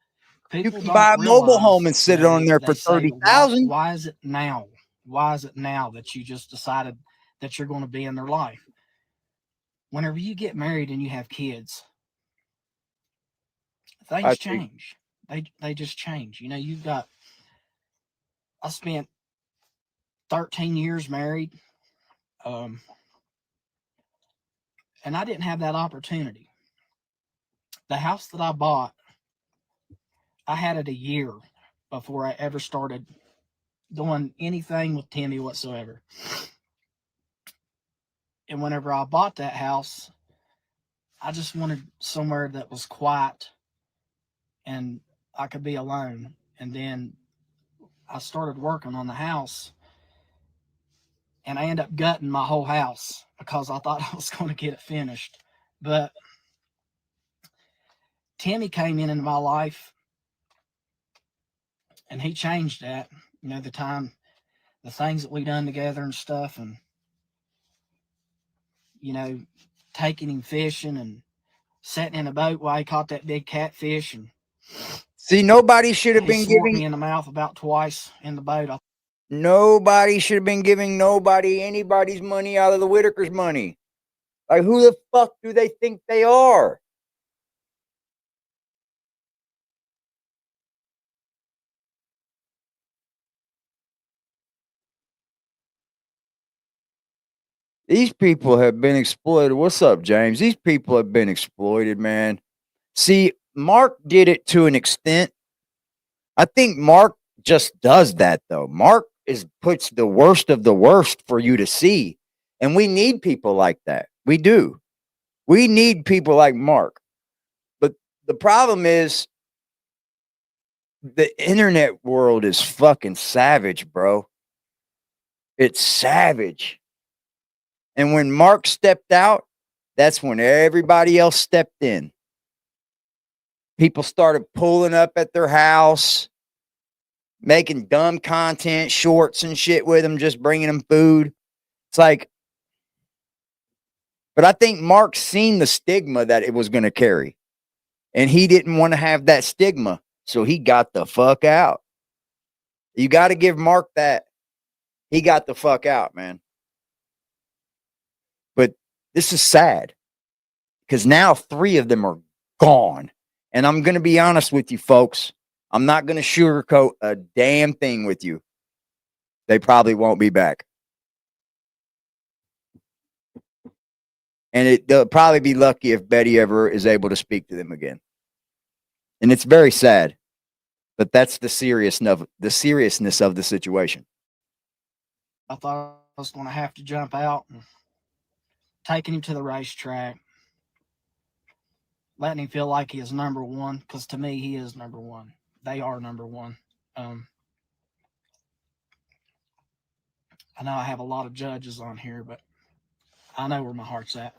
You People can don't buy a mobile home realize, and sit on there for they say, 30,000. why is it now? Why is it now that you just decided that you're going to be in their life? Whenever you get married and you have kids, things change. They just change. You know, I spent 13 years married, and I didn't have that opportunity. The house that I bought, I had it a year before I ever started doing anything with Timmy whatsoever. And whenever I bought that house, I just wanted somewhere that was quiet and I could be alone. And then I started working on the house, and I ended up gutting my whole house because I thought I was going to get it finished. But Timmy came into my life, and he changed that. You know, the things that we done together and stuff, and you know, taking him fishing and sitting in a boat while he caught that big catfish. And see, nobody should have been swore giving me in the mouth about twice in the boat. nobody should have been giving anybody's money out of the Whitaker's money. Like, who the fuck do they think they are? These people have been exploited. What's up, James? These people have been exploited, man. See, Mark did it to an extent. I think Mark just does that, though. Mark puts the worst of the worst for you to see. And we need people like that. We do. We need people like Mark. But the problem is the internet world is fucking savage, bro. It's savage. And when Mark stepped out, that's when everybody else stepped in. People started pulling up at their house. making dumb content, shorts and shit with them, just bringing them food. It's like, but I think Mark's seen the stigma that it was going to carry, and he didn't want to have that stigma, so he got the fuck out. You got to give Mark that. He got the fuck out, man. But this is sad because now 3 of them are gone. And I'm going to be honest with you, folks. I'm not going to sugarcoat a damn thing with you. They probably won't be back. And they'll probably be lucky if Betty ever is able to speak to them again. And it's very sad. But that's the seriousness of the situation. I thought I was going to have to jump out and taking him to the racetrack, letting him feel like he is number one, because to me, he is number one. They are number one. I know I have a lot of judges on here, but I know where my heart's at.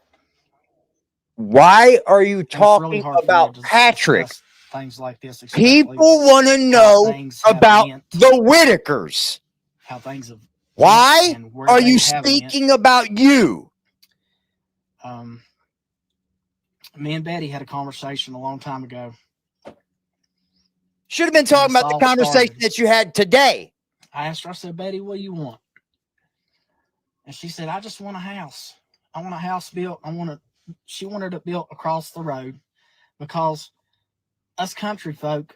Why are you talking about Patrick? Things like this. People want to know about the Whitakers. How things have. Why are you speaking about you? Me and Betty had a conversation a long time ago. Should have been talking about the conversation that you had today. I asked her, I said, Betty, what do you want? And she said, I just want a house. I want a house built. She wanted it built across the road because us country folk,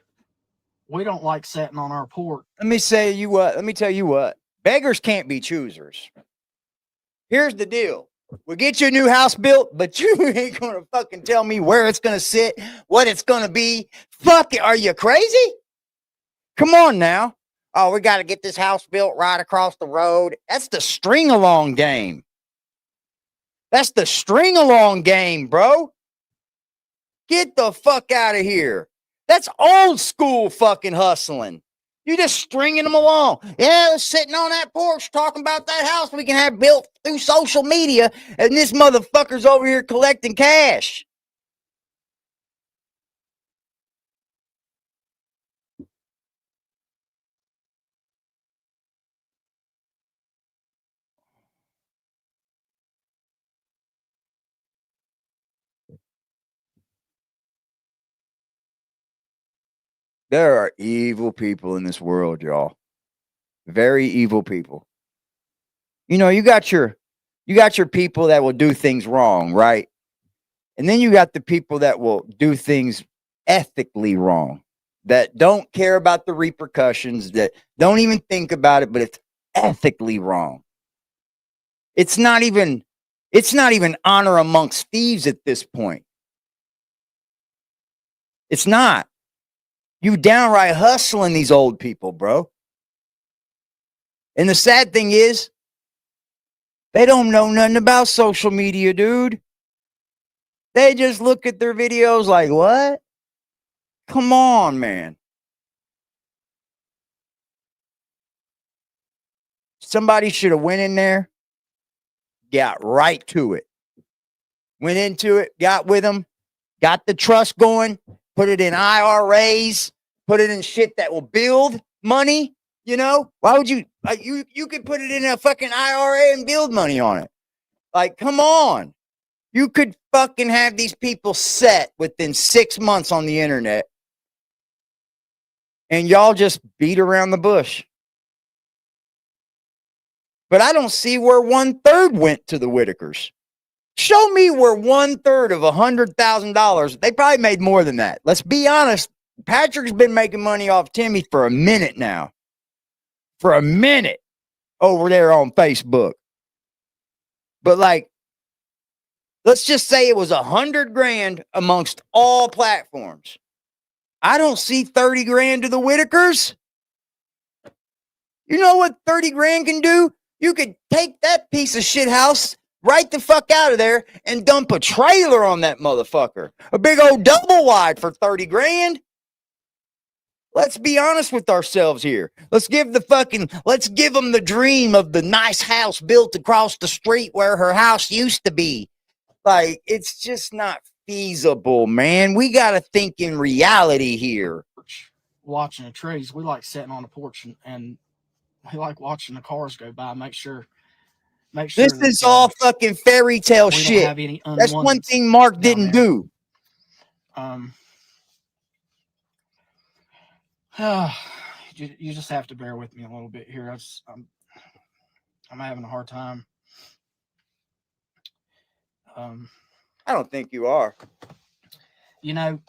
we don't like sitting on our porch. Let me tell you what. Beggars can't be choosers. Here's the deal. We'll get you a new house built, but you ain't going to fucking tell me where it's going to sit, what it's going to be. Fuck it. Are you crazy? Come on now. Oh, we got to get this house built right across the road. That's the string along game. That's the string along game, bro. Get the fuck out of here. That's old school fucking hustling. You just stringing them along. Yeah, sitting on that porch talking about that house we can have built through social media, and this motherfucker's over here collecting cash. There are evil people in this world, y'all. Very evil people. You know, you got your people that will do things wrong, right? And then you got the people that will do things ethically wrong, that don't care about the repercussions, that don't even think about it, but it's ethically wrong. It's not even honor amongst thieves at this point. It's not. You downright hustling these old people, bro. And the sad thing is, they don't know nothing about social media, dude. They just look at their videos like, what? Come on, man. Somebody should have went in there, got right to it. Went into it, got with them, got the trust going, put it in IRAs, put it in shit that will build money. You know, why would you could put it in a fucking IRA and build money on it. Like, come on. You could fucking have these people set within 6 months on the internet. And y'all just beat around the bush. But I don't see where 1/3 went to the Whitakers. Show me where 1/3 of $100,000. They probably made more than that. Let's be honest. Patrick's been making money off Timmy for a minute now. For a minute over there on Facebook. But like, let's just say it was $100,000 amongst all platforms. I don't see 30 grand to the Whitakers. You know what 30 grand can do? You could take that piece of shit house right the fuck out of there and dump a trailer on that motherfucker. A big old double wide for 30 grand. Let's be honest with ourselves here. Let's give them the dream of the nice house built across the street where her house used to be. Like, it's just not feasible, man. We got to think in reality here. watching the trees. We like sitting on the porch and we like watching the cars go by. Make sure This that, is all fucking fairy tale we don't shit. have any That's one unwanteds thing Mark down didn't there. do. You just have to bear with me a little bit here. I'm having a hard time. I don't think you are. You know,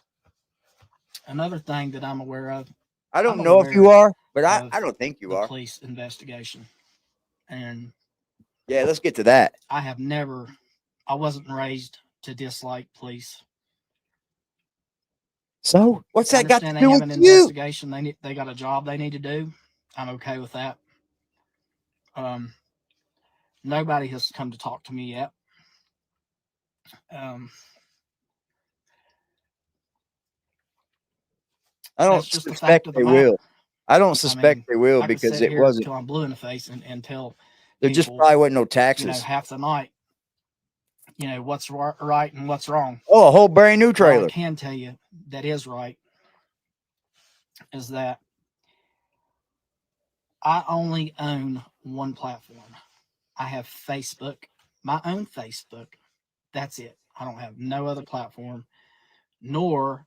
another thing that I'm aware of. I don't know if you are, but I don't think you the are. Police investigation, and yeah, let's get to that. I wasn't raised to dislike police. So what's that got to They do have with an you? investigation. They got a job they need to do. I'm okay with that. Nobody has come to talk to me yet. I don't suspect they will. I don't suspect they will because it wasn't. Until I'm blue in the face and tell there just probably wasn't no taxes. You know, half the night. You know what's right and what's wrong. Oh, a whole brand new trailer. All I can tell you that is right is that I only own one platform. I have Facebook, my own Facebook. That's it. I don't have no other platform, nor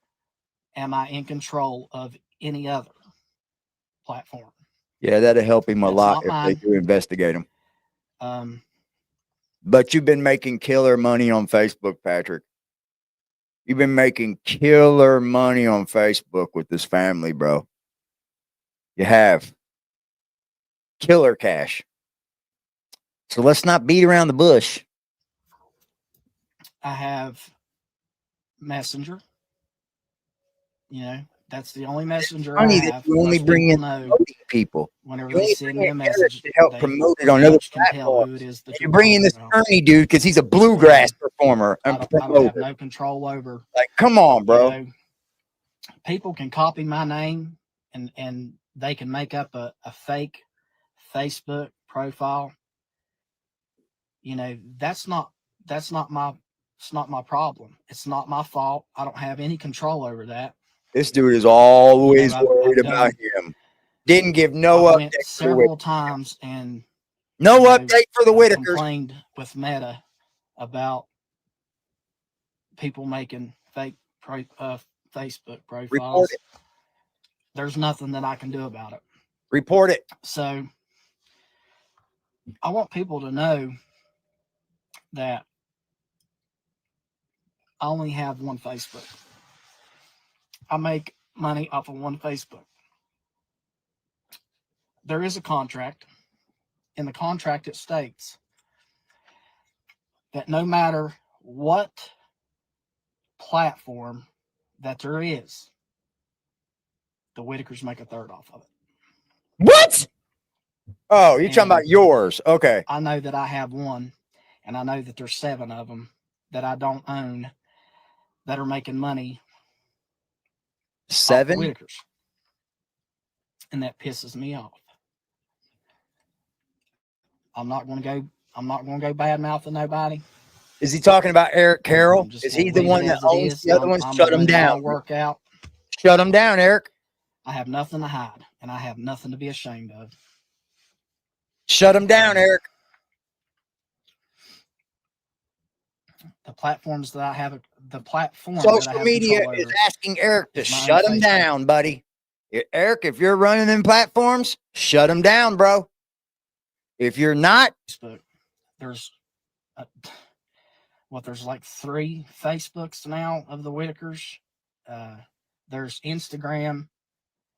am I in control of any other platform. Yeah, that'll help him a lot if they do investigate him. But you've been making killer money on Facebook, Patrick. You've been making killer money on Facebook with this family, bro. You have. Killer cash. So let's not beat around the bush. I have Messenger. You know, that's the only messenger I have. You only bring in people. Whenever they send me a message to help promote it on other platforms. You bring in this Ernie dude because he's a bluegrass performer and I don't have no control over. Like, come on, bro. You know, people can copy my name and they can make up a fake Facebook profile. You know, that's not my problem. It's not my fault. I don't have any control over that. This dude is always worried about him. Didn't give no update several times and no update for the Whitakers. Complained with Meta about people making fake Facebook profiles. Report it. There's nothing that I can do about it. Report it. So I want people to know that I only have one Facebook. I make money off of one Facebook. There is a contract. In the contract, it states that no matter what platform that there is, the Whitakers make a third off of it. What? Oh, you're talking about yours. Okay. I know that I have one, and I know that there's 7 of them that I don't own that are making money. 7? Whitakers. And that pisses me off. I'm not going to go bad mouthing nobody. Is he talking about Eric Carroll? Is he the one that owns the other ones? Shut him down. Work out. Shut him down, Eric. I have nothing to hide, and I have nothing to be ashamed of. Shut him down, Eric. The platforms that I have, social media is asking Eric to shut him down, buddy. Eric, if you're running them platforms, shut them down, bro. If you're not, there's like 3 Facebooks now of the Whitakers. There's Instagram.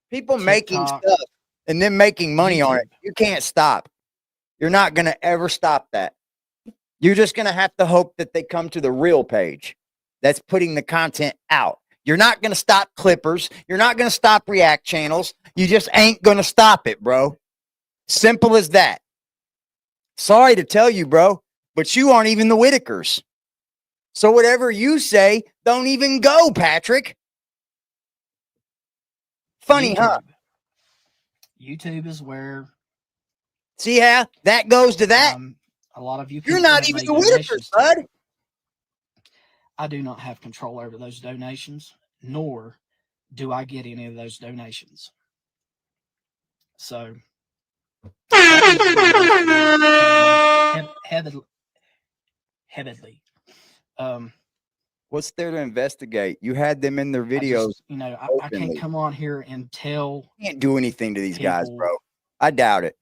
People making stuff and then making money on it. You can't stop. You're not going to ever stop that. You're just going to have to hope that they come to the real page that's putting the content out. You're not going to stop clippers. You're not going to stop react channels. You just ain't going to stop it, bro. Simple as that. Sorry to tell you, bro, but you aren't even the Whitakers. So whatever you say, don't even go, Patrick. Funny, huh? YouTube is where. See how that goes to that? A lot of you. You're not even the Whitakers, bud. I do not have control over those donations, nor do I get any of those donations? So heavily. What's there to investigate? You had them in their videos. I can't come on here and tell. You can't do anything to these guys, people, bro. I doubt it.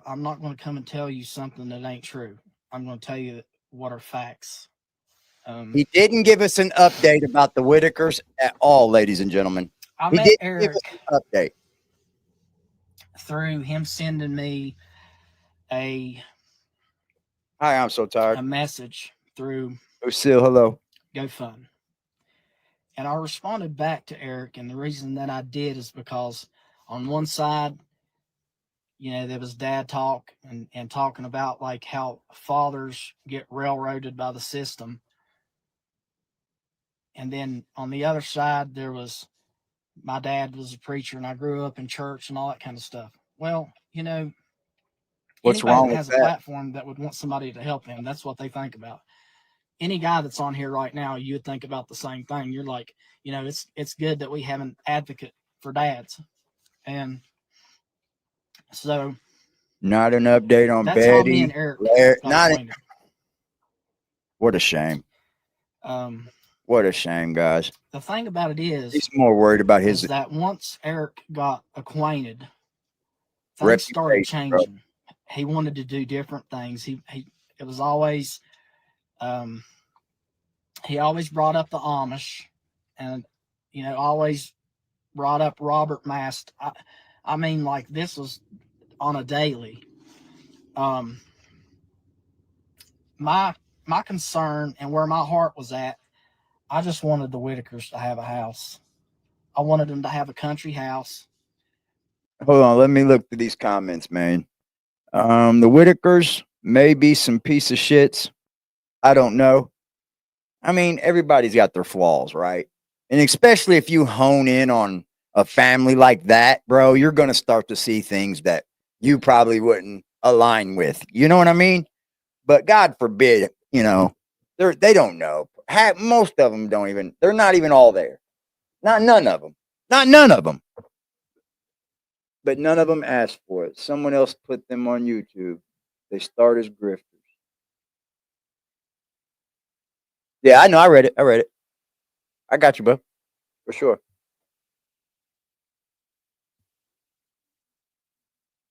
I'm not going to come and tell you something that ain't true. I'm going to tell you what are facts. He didn't give us an update about the Whitakers at all, ladies and gentlemen. He met Eric give us an update through him sending me Hi, I'm so tired. A message through Lucille, hello. GoFund. And I responded back to Eric, and the reason that I did is because on one side, there was dad talk and talking about like how fathers get railroaded by the system. And then on the other side, there was my dad was a preacher and I grew up in church and all that kind of stuff. Well, what's anybody wrong that with has that? a platform that would want somebody to help them, that's what they think about. Any guy that's on here right now, you would think about the same thing. You're like, it's good that we have an advocate for dads. And so not an update on that's Betty. how me and Eric what a shame. What a shame, guys. The thing about it is he's more worried about his that once Eric got acquainted, things started changing. Bro. He wanted to do different things. It was always he always brought up the Amish and always brought up Robert Mast. I mean, like, this was on a daily. My concern and where my heart was at, I just wanted the Whitakers to have a house. I wanted them to have a country house. Hold on, let me look through these comments, man. The Whitakers may be some piece of shits. I don't know. I mean, everybody's got their flaws, right? And especially if you hone in on a family like that, bro, you're going to start to see things that you probably wouldn't align with. You know what I mean? But God forbid, they don't know. Most of them don't even, they're not even all there. None of them. Not none of them. But none of them asked for it. Someone else put them on YouTube. They start as grifters. Yeah, I know. I read it. I got you, bro. For sure.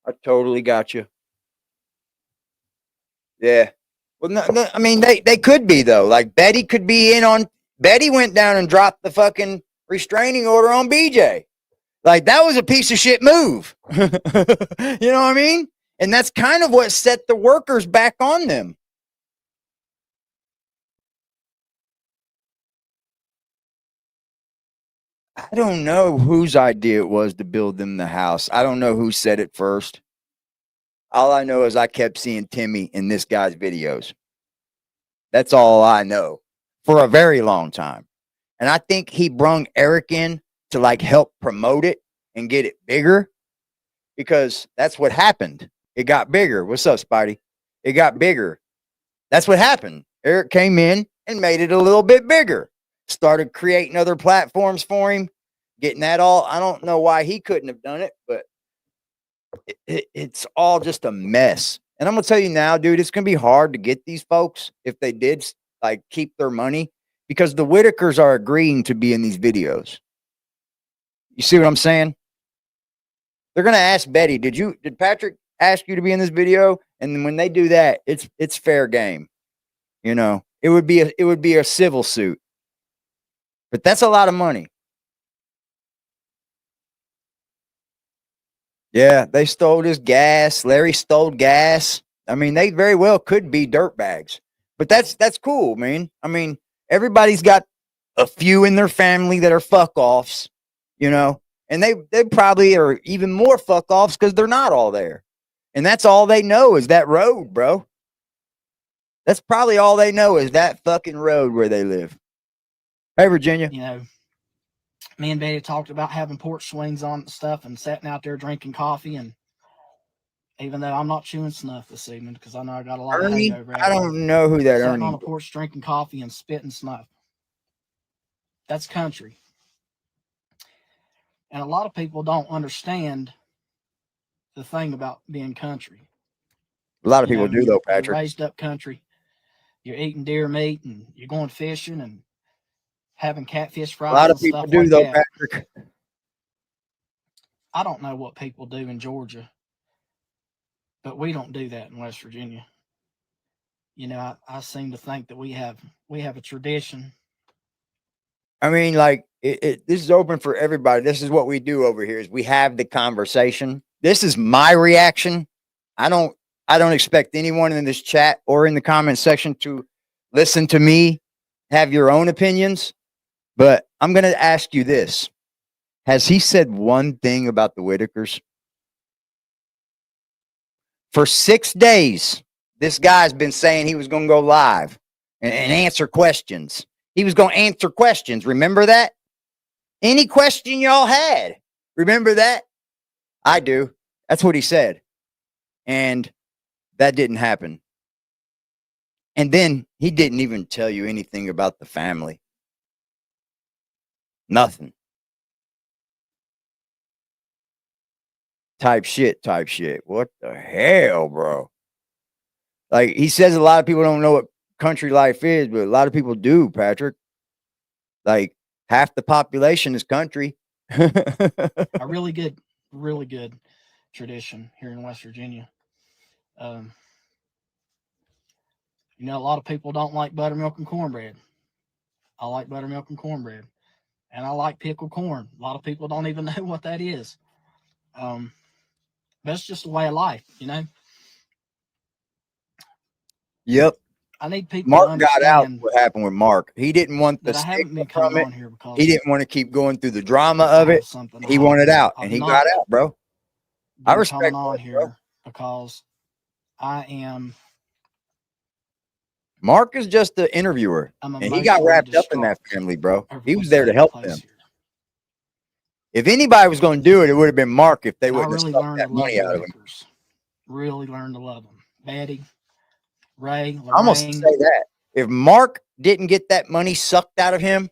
I totally got you. Yeah. Well, no, I mean, they could be, though. Like, Betty could be in on... Betty went down and dropped the fucking restraining order on BJ. Like, that was a piece of shit move. You know what I mean? And that's kind of what set the workers back on them. I don't know whose idea it was to build them the house. I don't know who said it first. All I know is I kept seeing Timmy in this guy's videos. That's all I know for a very long time. And I think he brung Eric in to like help promote it and get it bigger because that's what happened. It got bigger. What's up, Spidey? It got bigger. That's what happened. Eric came in and made it a little bit bigger. Started creating other platforms for him, getting that all. I don't know why he couldn't have done it, but it's all just a mess. And I'm going to tell you now, dude, it's going to be hard to get these folks if they did like keep their money because the Whitakers are agreeing to be in these videos. You see what I'm saying? They're going to ask Betty, did Patrick ask you to be in this video? And then when they do that, it's fair game. It would be a civil suit. But that's a lot of money. Yeah, they stole his gas. Larry stole gas. I mean, they very well could be dirtbags. But that's cool, man. I mean, everybody's got a few in their family that are fuck-offs, and they probably are even more fuck-offs because they're not all there. And that's all they know is that road, bro. That's probably all they know is that fucking road where they live. Hey, Virginia. Me and Betty talked about having porch swings on and stuff and sitting out there drinking coffee. And even though I'm not chewing snuff this evening because I know I got a lot of hangover. I don't know who that sitting Ernie on a porch drinking coffee and spitting snuff. That's country. And a lot of people don't understand the thing about being country. A lot of people do, though, You're Patrick. raised up country. You're eating deer meat and you're going fishing and having catfish fries. A lot of and people stuff do, like though, that. Patrick. I don't know what people do in Georgia, but we don't do that in West Virginia. I seem to think that we have a tradition. I mean, like, this is open for everybody. This is what we do over here is we have the conversation. This is my reaction. I don't expect anyone in this chat or in the comment section to listen to me, have your own opinions. But I'm going to ask you this. Has he said one thing about the Whitakers? For 6 days, this guy's been saying he was going to go live and answer questions. He was going to answer questions. Remember that? Any question y'all had. Remember that? I do. That's what he said. And that didn't happen. And then he didn't even tell you anything about the family. Nothing. Type shit. What the hell, bro? Like, he says a lot of people don't know what country life is, but a lot of people do, Patrick. Like, half the population is country. A really good tradition here in West Virginia. A lot of people don't like buttermilk and cornbread. I like buttermilk and cornbread. And I like pickled corn. A lot of people don't even know what that is. That's just a way of life, Yep. I need people Mark to understand got out what happened with Mark. He didn't want the that I haven't been stigma from coming it. on here because He didn't want to keep going through the drama of I have it. something to He hide. wanted out, I've and he not got out, bro. I been respect coming on that, here bro. because I am. Mark is just the interviewer, I'm and he got emotionally wrapped up in that distraught family, bro. over He what's was there to taking help place them. here. If anybody was going to do it, it would have been Mark if they And I wouldn't really have sucked learned that to love money the out of him. Whitakers. Really learned to love them. Betty, Ray, I'm going to Lorraine. say that. If Mark didn't get that money sucked out of him,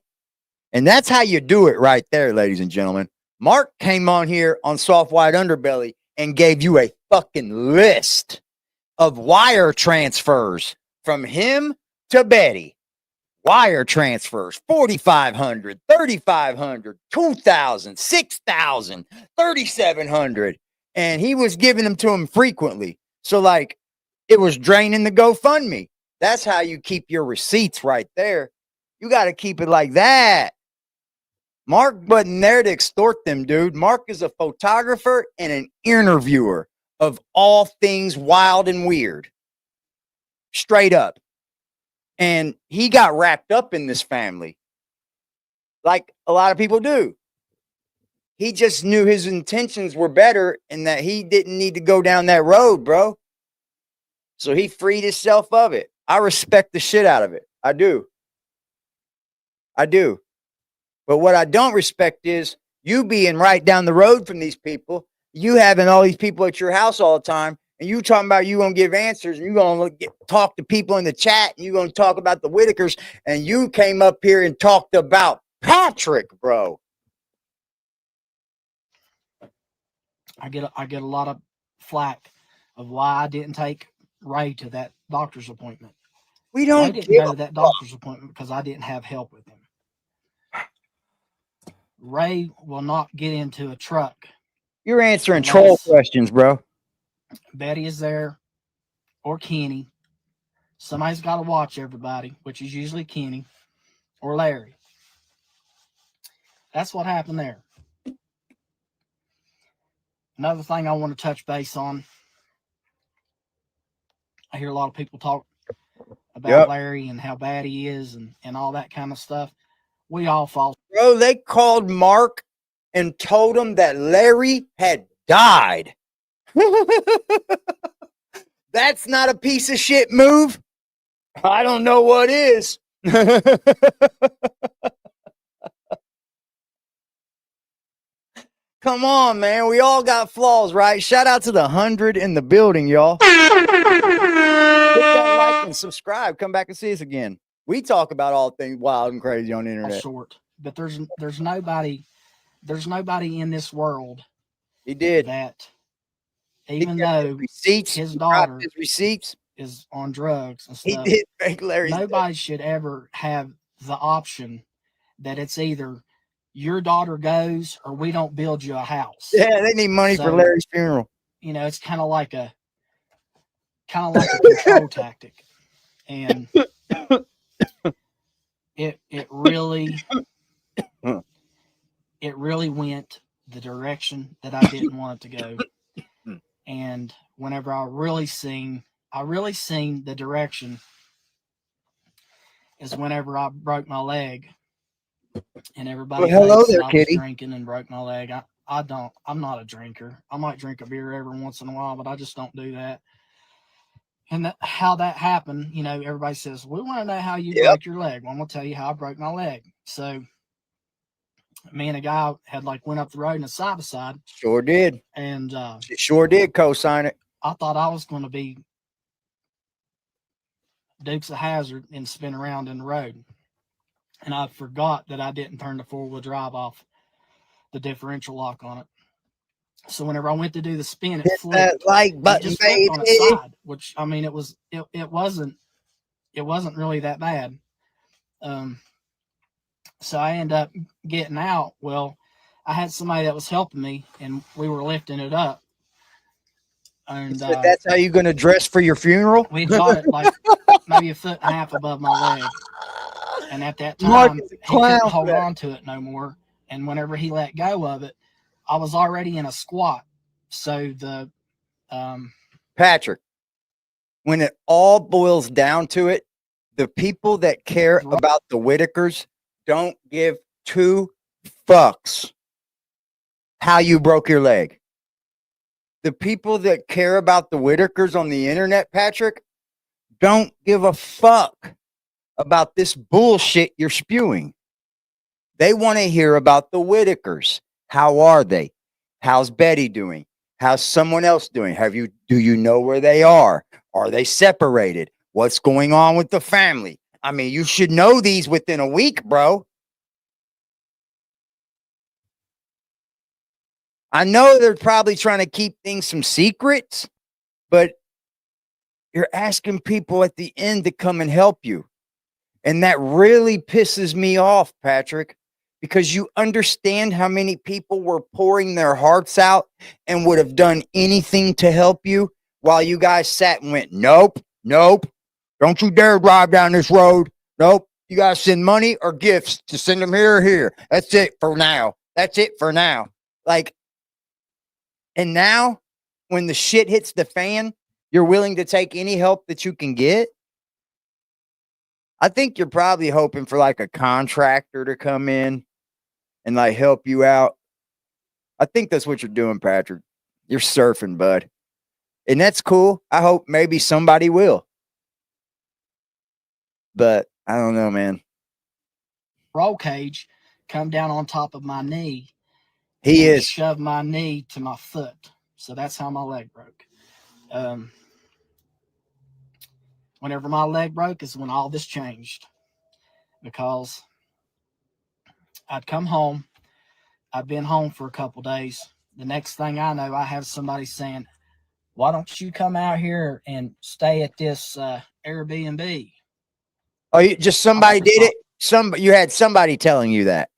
and that's how you do it right there, ladies and gentlemen. Mark came on here on Soft White Underbelly and gave you a fucking list of wire transfers from him to Betty. Wire transfers, 4,500, 3,500, 2,000, 6,000, 3,700. And he was giving them to him frequently. So, like, it was draining the GoFundMe. That's how you keep your receipts right there. You got to keep it like that. Mark wasn't there to extort them, dude. Mark is a photographer and an interviewer of all things wild and weird. Straight up. And he got wrapped up in this family like a lot of people do. He just knew his intentions were better and that he didn't need to go down that road, bro. So he freed himself of it. I respect the shit out of it. I do. But what I don't respect is you being right down the road from these people, you having all these people at your house all the time, and you talking about you going to give answers, and you going to talk to people in the chat, and you going to talk about the Whitakers, and you came up here and talked about Patrick, bro. I get a lot of flack of why I didn't take Ray to that doctor's appointment. We don't Ray didn't go to that doctor's appointment because I didn't have help with him. Ray will not get into a truck. You're answering troll questions, bro. Betty is there, or Kenny. Somebody's got to watch everybody, which is usually Kenny or Larry. That's what happened there. Another thing I want to touch base on. I hear a lot of people talk about Larry and how bad he is and all that kind of stuff. We all fall. Bro, they called Mark and told him that Larry had died. That's not a piece of shit move. I don't know what is. Come on, man. We all got flaws, right? Shout out to the 100 in the building, y'all. Hit that like and subscribe. Come back and see us again. We talk about all things wild and crazy on the internet. Short, but there's nobody there's nobody in this world He did. that, He even kept though receipts. his He dropped daughter his receipts. is on drugs and He stuff, did make Larry's death. nobody should ever have the option that it's either your daughter goes or we don't build you a house. Yeah, they need money for So, Larry's funeral. you know, it's kind of like a control tactic, and it really went the direction that I didn't want it to go. And whenever I really seen the direction is whenever I broke my leg, and everybody hello thinks there, that I kitty. was drinking and broke my leg. I'm not a drinker. I might drink a beer every once in a while, but I just don't do that. And how that happened, you know, everybody says, we want to know how you broke your leg. Well, I'm going to tell you how I broke my leg. So me and a guy had went up the road in a side by side. Sure did. And sure did co-sign it. I thought I was going to be Dukes of Hazzard and spin around in the road. And I forgot that I didn't turn the four-wheel drive off the differential lock on it. So whenever I went to do the spin, it flipped. That like button, it just flipped baby. on its side, which, I mean, it wasn't really that bad. So I ended up getting out. Well, I had somebody that was helping me, and we were lifting it up. And that's how you're going to dress for your funeral? We got it maybe a foot and a half above my leg. And at that time, he couldn't hold on to it no more. And whenever he let go of it, I was already in a squat. So the Patrick, when it all boils down to it, the people that care about the Whitakers don't give two fucks how you broke your leg. The people that care about the Whitakers on the internet, Patrick, don't give a fuck about this bullshit you're spewing. They want to hear about the Whitakers. How are they? How's Betty doing? How's someone else doing? Do you know where they are? Are they separated? What's going on with the family? I mean, you should know these within a week, bro. I know they're probably trying to keep things some secrets, but you're asking people at the end to come and help you. And that really pisses me off, Patrick, because you understand how many people were pouring their hearts out and would have done anything to help you while you guys sat and went, nope, nope, don't you dare drive down this road. Nope, you guys send money or gifts to send them here or here. That's it for now. That's it for now. And now when the shit hits the fan, you're willing to take any help that you can get. I think you're probably hoping for a contractor to come in and help you out. I think that's what you're doing, Patrick. You're surfing, bud. And that's cool. I hope maybe somebody will. But I don't know, man. roll cage come down on top of my knee. He is. Shoved my knee to my foot. So that's how my leg broke. Whenever my leg broke is when all this changed. Because I'd come home. I'd been home for a couple days. The next thing I know, I have somebody saying, why don't you come out here and stay at this Airbnb? Oh, somebody did it? You had somebody telling you that.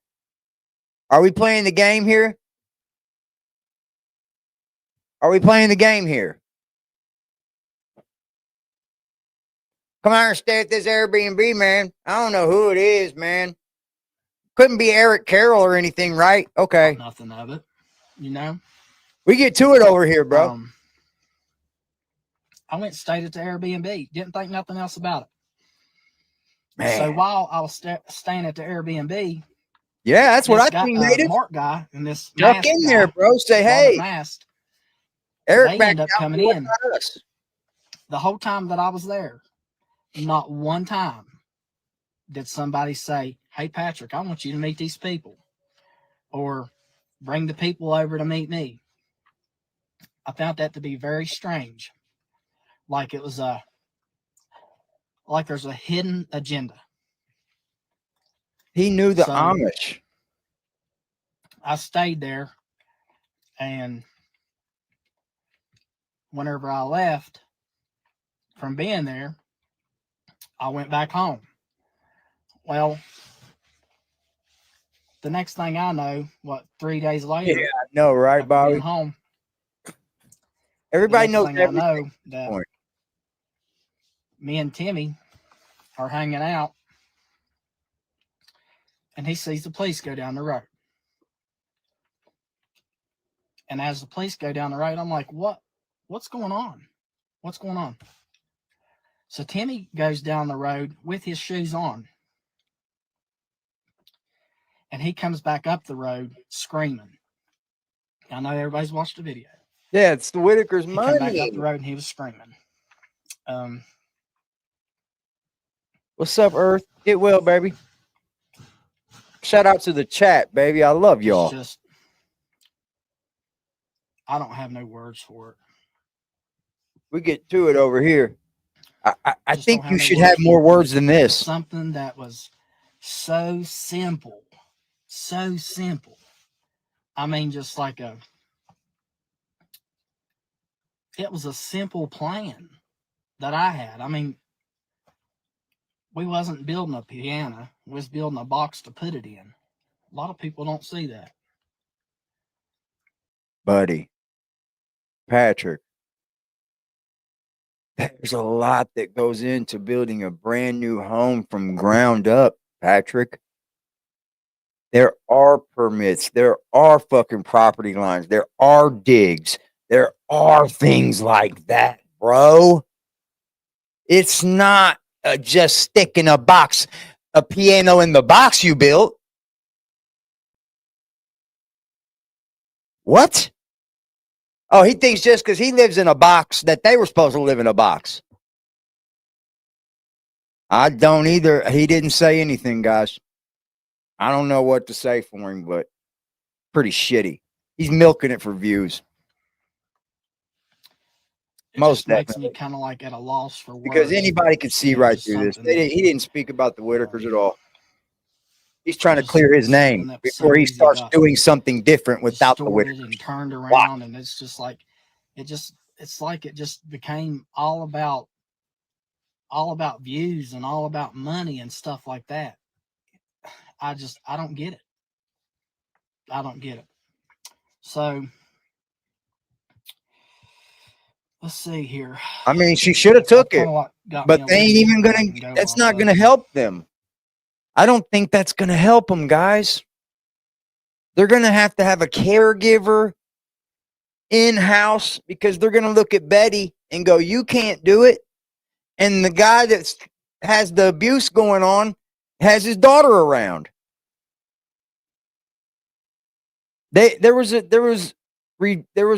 Are we playing the game here? Are we playing the game here? Come out and stay at this Airbnb, man. I don't know who it is, man. Couldn't be Eric Carroll or anything, right? Okay. Nothing of it, you know. We get to it over here, bro. I went and stayed at the Airbnb. Didn't think nothing else about it. Man. So while I was staying at the Airbnb, yeah, that's what I think. Mark guy and this duck in there, bro. Say hey. Masked, Eric they end up coming in. The whole time that I was there, not one time did somebody say, hey, Patrick, I want you to meet these people. Or bring the people over to meet me. I found that to be very strange. Like it was there's a hidden agenda. He knew the Amish. I stayed there, and whenever I left from being there, I went back home. Well, the next thing I know, 3 days later, Yeah, I know, right, after being Bobby? home, Everybody the knows next thing I everything. know that me and Timmy are hanging out, and he sees the police go down the road. And as the police go down the road, I'm like, what's going on? What's going on? So Timmy goes down the road with his shoes on. And he comes back up the road screaming. I know everybody's watched the video. Yeah, it's the Whitaker's He money. came back up the road and he was screaming. What's up, Earth? Get well, baby. Shout out to the chat, baby. I love y'all. It's just, I don't have no words for it. We get to it over here. I Just think don't you have no should words have for more it. words than this. Something that was so simple. So simple. I mean, just like it was a simple plan that I had. I mean, we wasn't building a piano. We was building a box to put it in. A lot of people don't see that. Buddy, Patrick, there's a lot that goes into building a brand new home from ground up, Patrick. There are permits. There are fucking property lines. There are digs. There are things like that, bro. It's not just sticking a piano in the box you built. What? Oh, he thinks just because he lives in a box that they were supposed to live in a box. I don't either. He didn't say anything, guys. I don't know what to say for him, but pretty shitty. He's milking it for views. It Most just makes definitely. me kind of like at a loss for words. Because anybody can see right through this. He didn't speak about the Whitakers at all. He's trying to clear his name before he starts doing something different without the Whitakers. And turned around, and it's just like it's like it just became all about views and all about money and stuff like that. I don't get it. I don't get it. So let's see here. I mean, she should have took it, but they ain't even gonna. That's not gonna help them. I don't think that's going to help them, guys. They're going to have a caregiver in-house because they're going to look at Betty and go, you can't do it. And the guy that has the abuse going on has his daughter around. There was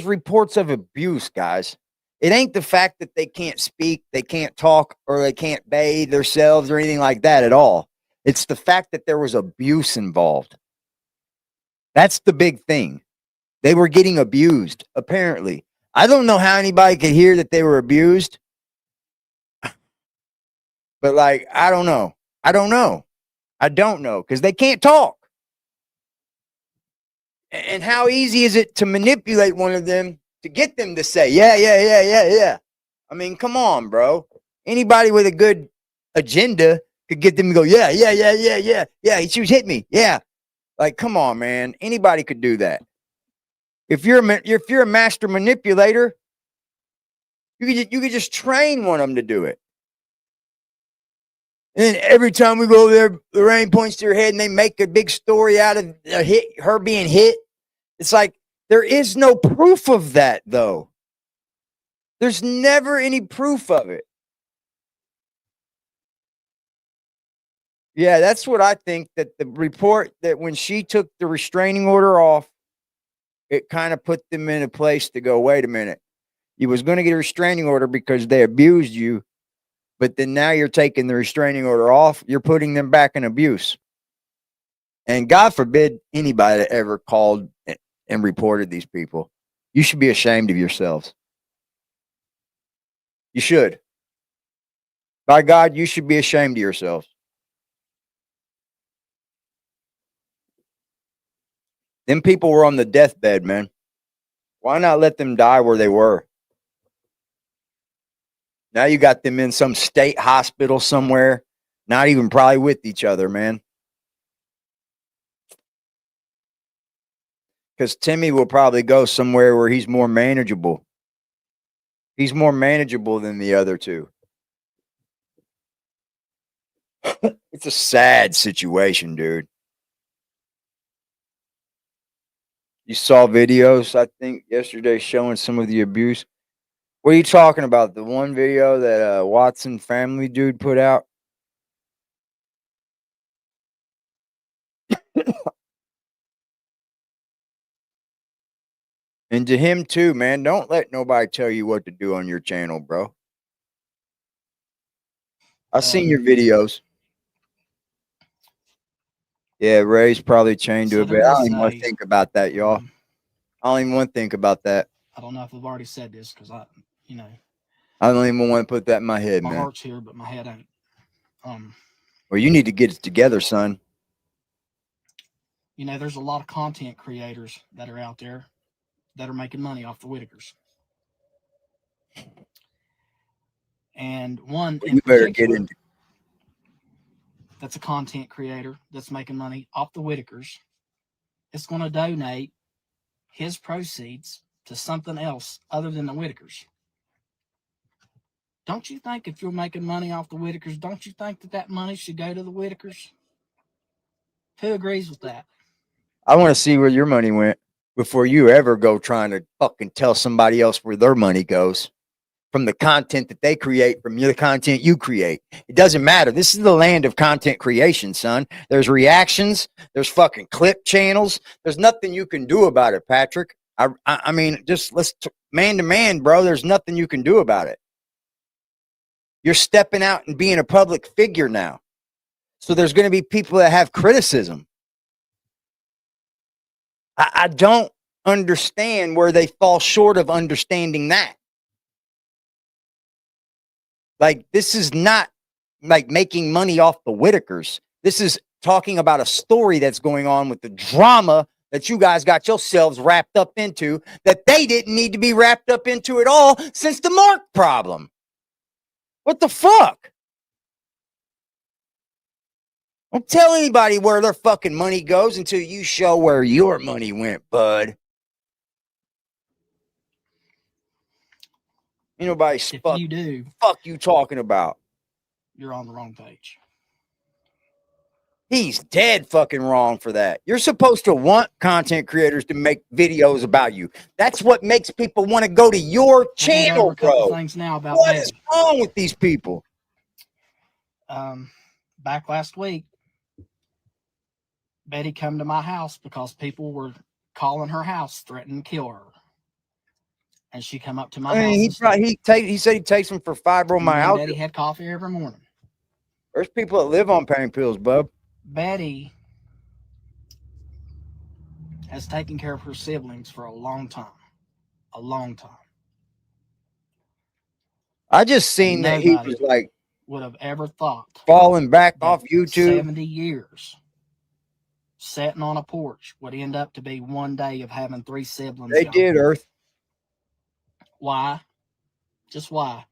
reports of abuse, guys. It ain't the fact that they can't speak, they can't talk, or they can't bathe themselves or anything like that at all. It's the fact that there was abuse involved. That's the big thing. They were getting abused, apparently. I don't know how anybody could hear that they were abused. But, like, I don't know. I don't know because they can't talk. And how easy is it to manipulate one of them to get them to say, yeah. I mean, come on, bro. Anybody with a good agenda could get them to go, yeah. She was hitting me. Yeah. Like, come on, man. Anybody could do that. If you're a master manipulator, you could just train one of them to do it. And then every time we go over there, Lorraine points to her head and they make a big story out of her being hit. It's like, there is no proof of that, though. There's never any proof of it. Yeah, that's what I think, that the report that when she took the restraining order off, it kind of put them in a place to go, wait a minute. You was going to get a restraining order because they abused you, but then now you're taking the restraining order off. You're putting them back in abuse. And God forbid anybody that ever called and reported these people. You should be ashamed of yourselves. You should. By God, you should be ashamed of yourselves. Them people were on the deathbed, man. Why not let them die where they were? Now you got them in some state hospital somewhere, not even probably with each other, man. Because Timmy will probably go somewhere where he's more manageable. He's more manageable than the other two. It's a sad situation, dude. You saw videos, I think, yesterday showing some of the abuse. What are you talking about? The one video that Watson family dude put out? And to him too, man. Don't let nobody tell you what to do on your channel, bro. I seen your videos. Yeah, Ray's probably chained to a bed. I don't even want to think about that, y'all. I don't even want to think about that. I don't know if I've already said this because I don't even want to put that in my head, my man. heart's here, but my head ain't. Well, you need to get it together, son. There's a lot of content creators that are out there that are making money off the Whitakers. And one Well, you better get into. That's a content creator that's making money off the Whitakers. It's going to donate his proceeds to something else other than the Whitakers. Don't you think if you're making money off the Whitakers, don't you think that money should go to the Whitakers? Who agrees with that? I want to see where your money went before you ever go trying to fucking tell somebody else where their money goes from the content that they create, from the content you create. It doesn't matter. This is the land of content creation, son. There's reactions. There's fucking clip channels. There's nothing you can do about it, Patrick. I mean, just man to man, bro. There's nothing you can do about it. You're stepping out and being a public figure now. So there's going to be people that have criticism. I don't understand where they fall short of understanding that. Like, this is not like making money off the Whitakers. This is talking about a story that's going on with the drama that you guys got yourselves wrapped up into that they didn't need to be wrapped up into at all since the Mark problem. What the fuck? Don't tell anybody where their fucking money goes until you show where your money went, bud. Ain't nobody If you do, fuck you talking about. You're on the wrong page. He's dead fucking wrong for that. You're supposed to want content creators to make videos about you. That's what makes people want to go to your channel, bro. Things now about what is wrong with these people? Back last week, Betty come to my house because people were calling her house, threatening to kill her. And she come up to my house. He said he takes them for fibromyalgia. Betty had coffee every morning. There's people that live on pain pills, bub. Betty has taken care of her siblings for a long time. A long time. I just seen that he was like would have ever thought falling back off YouTube. 70 years sitting on a porch would end up to be one day of having 3 siblings. They did, Earth. Why? Just why?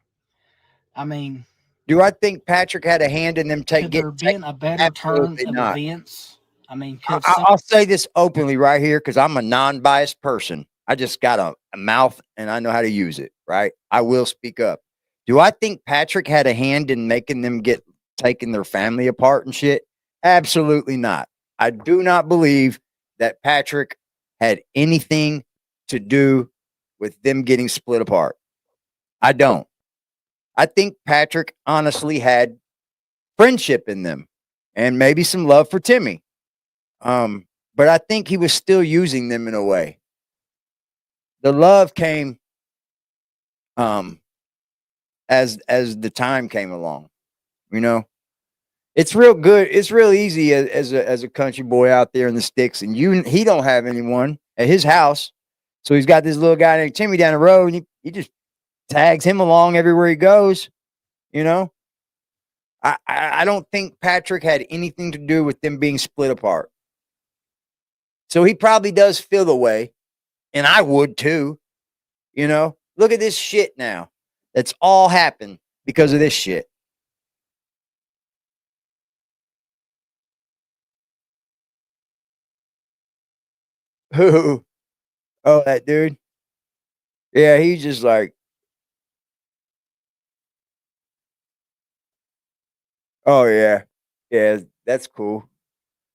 I mean, do I think Patrick had a hand in them could there been a better turn of events? I mean, I'll say this openly right here because I'm a non-biased person. I just got a mouth and I know how to use it, right? I will speak up. Do I think Patrick had a hand in making them taking their family apart and shit? Absolutely not. I do not believe that Patrick had anything to do with them getting split apart. I don't. I think Patrick honestly had friendship in them and maybe some love for Timmy. But I think he was still using them in a way. The love came as the time came along. You know, it's real good. It's real easy as a country boy out there in the sticks, and he don't have anyone at his house. So he's got this little guy named Timmy down the road, and he just tags him along everywhere he goes. You know, I don't think Patrick had anything to do with them being split apart. So he probably does feel the way, and I would too. You know, look at this shit now. That's all happened because of this shit. Who? Oh, that dude. Yeah, he's just like, oh yeah, yeah, that's cool.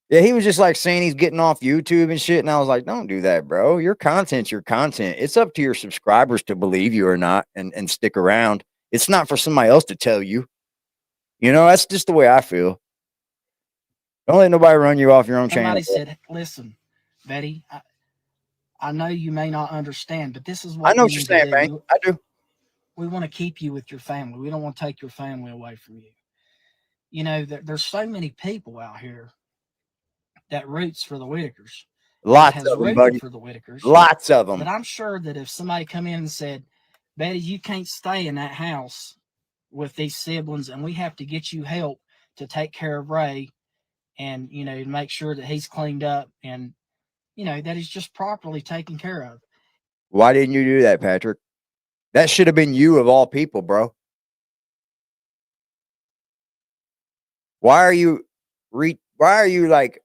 Yeah, he was just like saying he's getting off YouTube and shit, and I was like, don't do that, bro. Your content's your content. It's up to your subscribers to believe you or not, and stick around. It's not for somebody else to tell you. You know, that's just the way I feel. Don't let nobody run you off your own channel. Somebody said, listen, Betty, I know you may not understand, but this is I what know we what you're need saying, to man. do. I do. We want to keep you with your family. We don't want to take your family away from you. You know, there's so many people out here that roots for the Whitakers, that Lots has of them, rooted buddy. for the Whitakers. Lots of them. But I'm sure that if somebody come in and said, Betty, you can't stay in that house with these siblings, and we have to get you help to take care of Ray, and, you know, make sure that he's cleaned up, and, you know, that he's just properly taken care of. Why didn't you do that, Patrick? That should have been you of all people, bro. Why are you like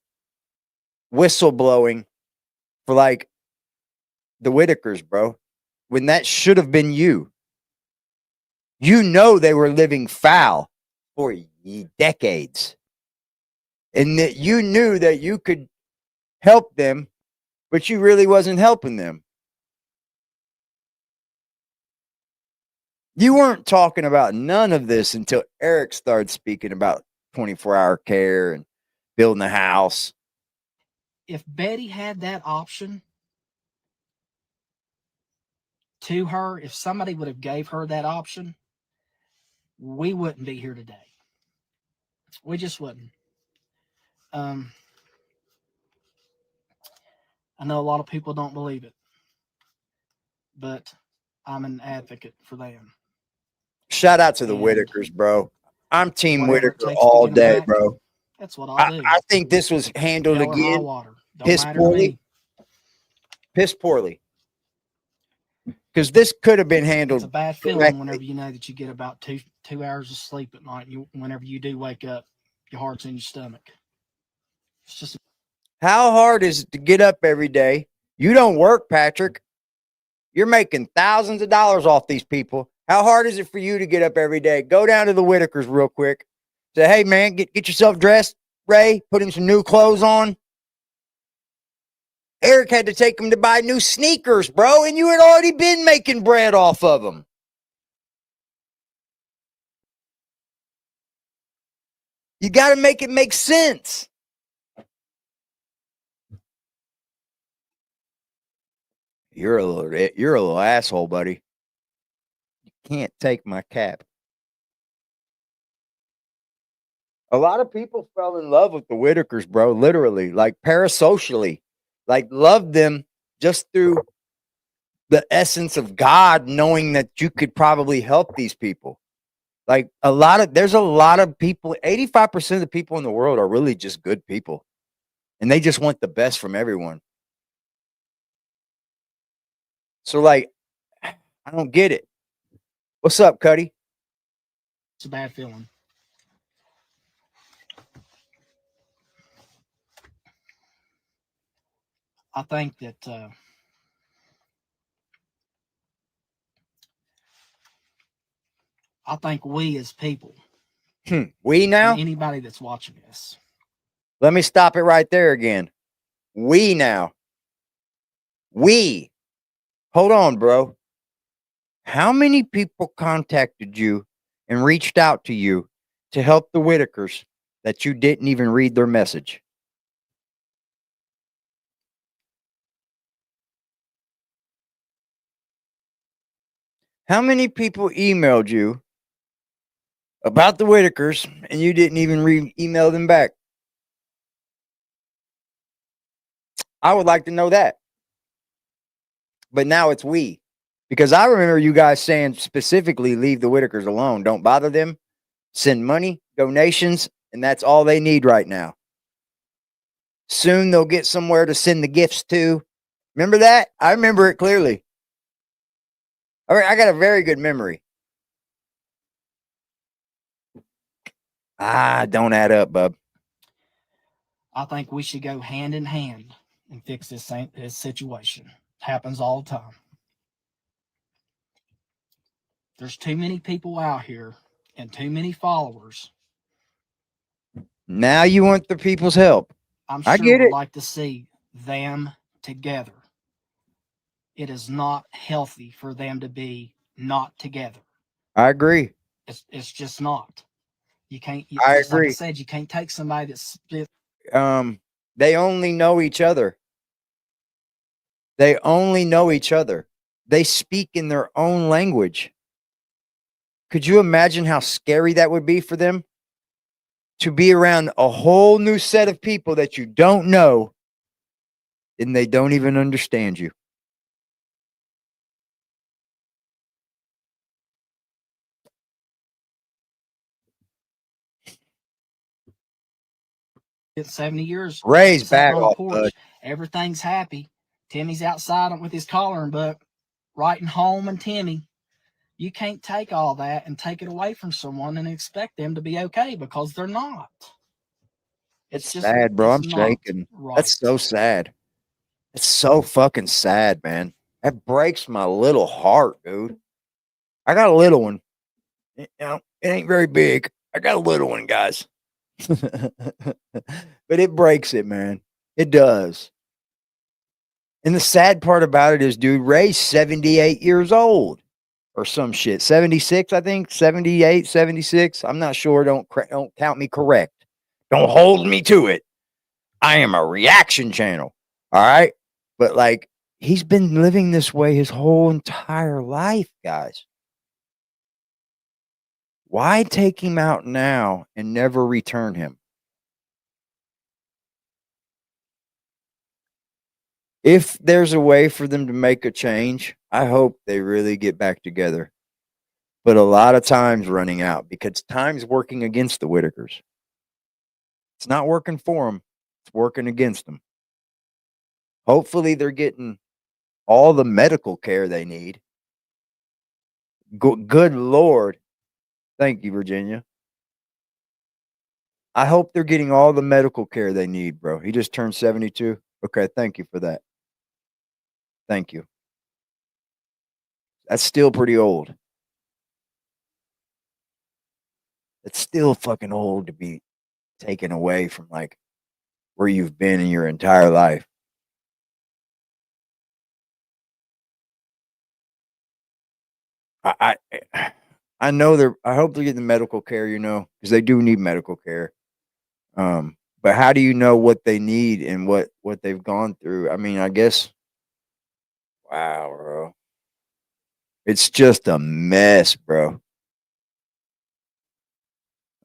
whistleblowing for like the Whitakers, bro? When that should have been you. You know they were living foul for decades. And that you knew that you could help them, but you really wasn't helping them. You weren't talking about none of this until Eric started speaking about 24-hour care and building a house. If Betty had that option to her, if somebody would have gave her that option, we wouldn't be here today. We just wouldn't. I know a lot of people don't believe it, but I'm an advocate for them. Shout out to the Whitakers, bro. I'm Team Whitaker all day, bro. That's what I'll do. I think this was handled Hell or high again. water. Don't Piss matter to poorly. me. Piss poorly. Because this could have been handled. It's a bad feeling whenever you know that you get about two hours of sleep at night. Whenever you do wake up, your heart's in your stomach. It's just. How hard is it to get up every day? You don't work, Patrick. You're making thousands of dollars off these people. How hard is it for you to get up every day? Go down to the Whitakers real quick. Say, hey, man, get yourself dressed, Ray. Put him some new clothes on. Eric had to take him to buy new sneakers, bro, and you had already been making bread off of them. You got to make it make sense. You're a little asshole, buddy. You can't take my cap. A lot of people fell in love with the Whitakers, bro, literally, like parasocially, like loved them just through the essence of God, knowing that you could probably help these people. Like there's a lot of people, 85% of the people in the world are really just good people. And they just want the best from everyone. So like, I don't get it. What's up, Cuddy? It's a bad feeling. I think that I think we as people, we now? Anybody that's watching this. Let me stop it right there again. We now. We. Hold on, bro. How many people contacted you and reached out to you to help the Whitakers that you didn't even read their message? How many people emailed you about the Whitakers and you didn't even email them back? I would like to know that. But now it's we. Because I remember you guys saying specifically, leave the Whitakers alone. Don't bother them. Send money, donations, and that's all they need right now. Soon they'll get somewhere to send the gifts to. Remember that? I remember it clearly. All right, I got a very good memory. Don't add up, bub. I think we should go hand in hand and fix this situation. It happens all the time. There's too many people out here and too many followers. Now you want the people's help. I'm I sure get would it. like to see them together. It is not healthy for them to be not together. I agree. It's just not. You can't. I Just like I agree. said, you can't take somebody that's. They only know each other. They only know each other. They speak in their own language. Could you imagine how scary that would be for them? To be around a whole new set of people that you don't know and they don't even understand you. It's 70 years. Ray's Sitting back on the off, porch. bud. Everything's happy. Timmy's outside with his collaring book, writing home and Timmy. You can't take all that and take it away from someone and expect them to be okay because they're not. It's just sad, bro. I'm shaking. Right. That's so sad. It's so fucking sad, man. That breaks my little heart, dude. I got a little one. You know, it ain't very big. I got a little one, guys. But it breaks it, man. It does. And the sad part about it is, dude, Ray's 78 years old or some shit. 76, I think. 78, 76. I'm not sure. Don't count me correct. Don't hold me to it. I am a reaction channel. All right. But like, he's been living this way his whole entire life, guys. Why take him out now and never return him? If there's a way for them to make a change, I hope they really get back together. But a lot of time's running out because time's working against the Whitakers. It's not working for them. It's working against them. Hopefully they're getting all the medical care they need. Good Lord. Thank you, Virginia. I hope they're getting all the medical care they need, bro. He just turned 72. Okay, thank you for that. Thank you. That's still pretty old. It's still fucking old to be taken away from like where you've been in your entire life. I know I hope they're getting medical care, you know, because they do need medical care. But how do you know what they need and what they've gone through? I mean, I guess, wow, bro. It's just a mess, bro.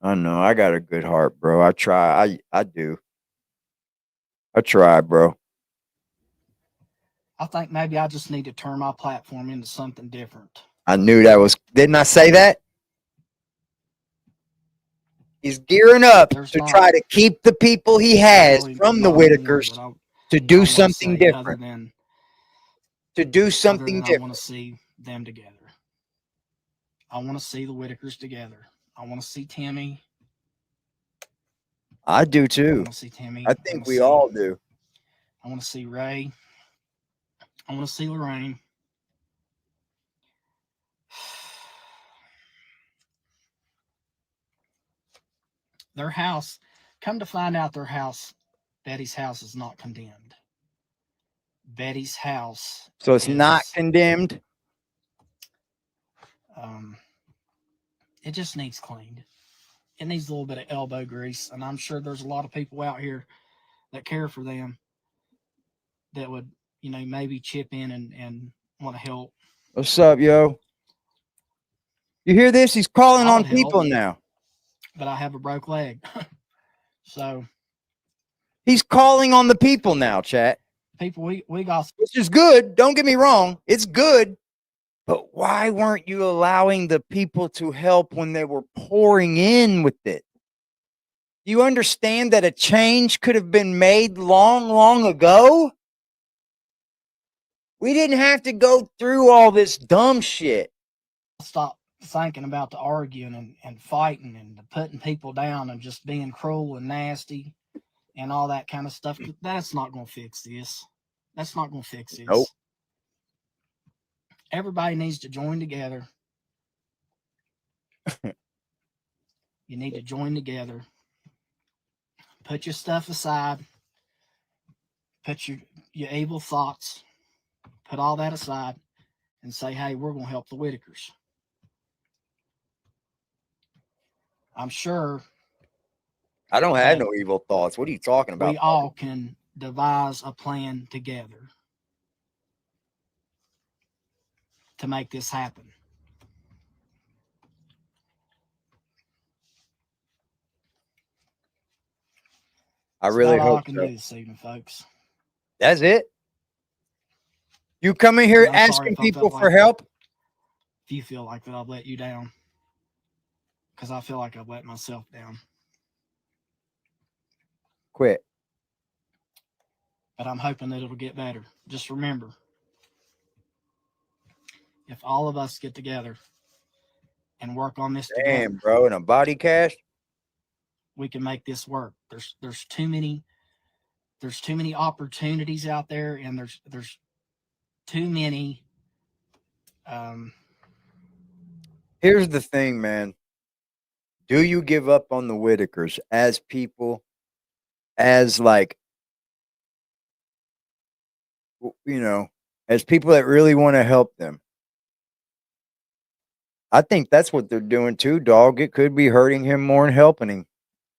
I know. I got a good heart, bro. I try. I do. I try, bro. I think maybe I just need to turn my platform into something different. I knew that was. Didn't I say that? He's gearing up to try to keep the people he has from the Whitakers to do something different. To do something different. I want to see them together. I want to see the Whitakers together. I want to see Timmy. I do too. I want to see Timmy. I think we all do. I want to see Ray. I want to see Lorraine. Their house, come to find out their house, Betty's house is not condemned. Betty's house. So it's not condemned? It just needs cleaned. It needs a little bit of elbow grease. And I'm sure there's a lot of people out here that care for them that would, you know, maybe chip in and want to help. What's up, yo? You hear this? He's calling on people now. But I have a broke leg. So he's calling on the people now, chat. People, we got, which is good. Don't get me wrong. It's good. But why weren't you allowing the people to help when they were pouring in with it? Do you understand that a change could have been made long, long ago? We didn't have to go through all this dumb shit. Stop thinking about the arguing and fighting and the putting people down and just being cruel and nasty and all that kind of stuff. That's not going to fix this. That's not going to fix this. Nope. Everybody needs to join together. You need to join together. Put your stuff aside. Put your evil thoughts. Put all that aside and say, hey, we're going to help the Whitakers. I'm sure. I don't have no evil thoughts. What are you talking about? We all can devise a plan together to make this happen. I really That's all I hope can so. do this evening, folks. That's it. You come in here And I'm sorry asking if I people felt for like help. If you feel like that, I've let you down, because I feel like I've let myself down. Quit. But I'm hoping that it'll get better. Just remember, if all of us get together and work on this together, Damn, bro, in a body cast. we can make this work. There's too many opportunities out there, and there's too many. Here's the thing, man. Do you give up on the Whitakers as people, as like, you know, as people that really want to help them? I think that's what they're doing too, dog. It could be hurting him more than helping him.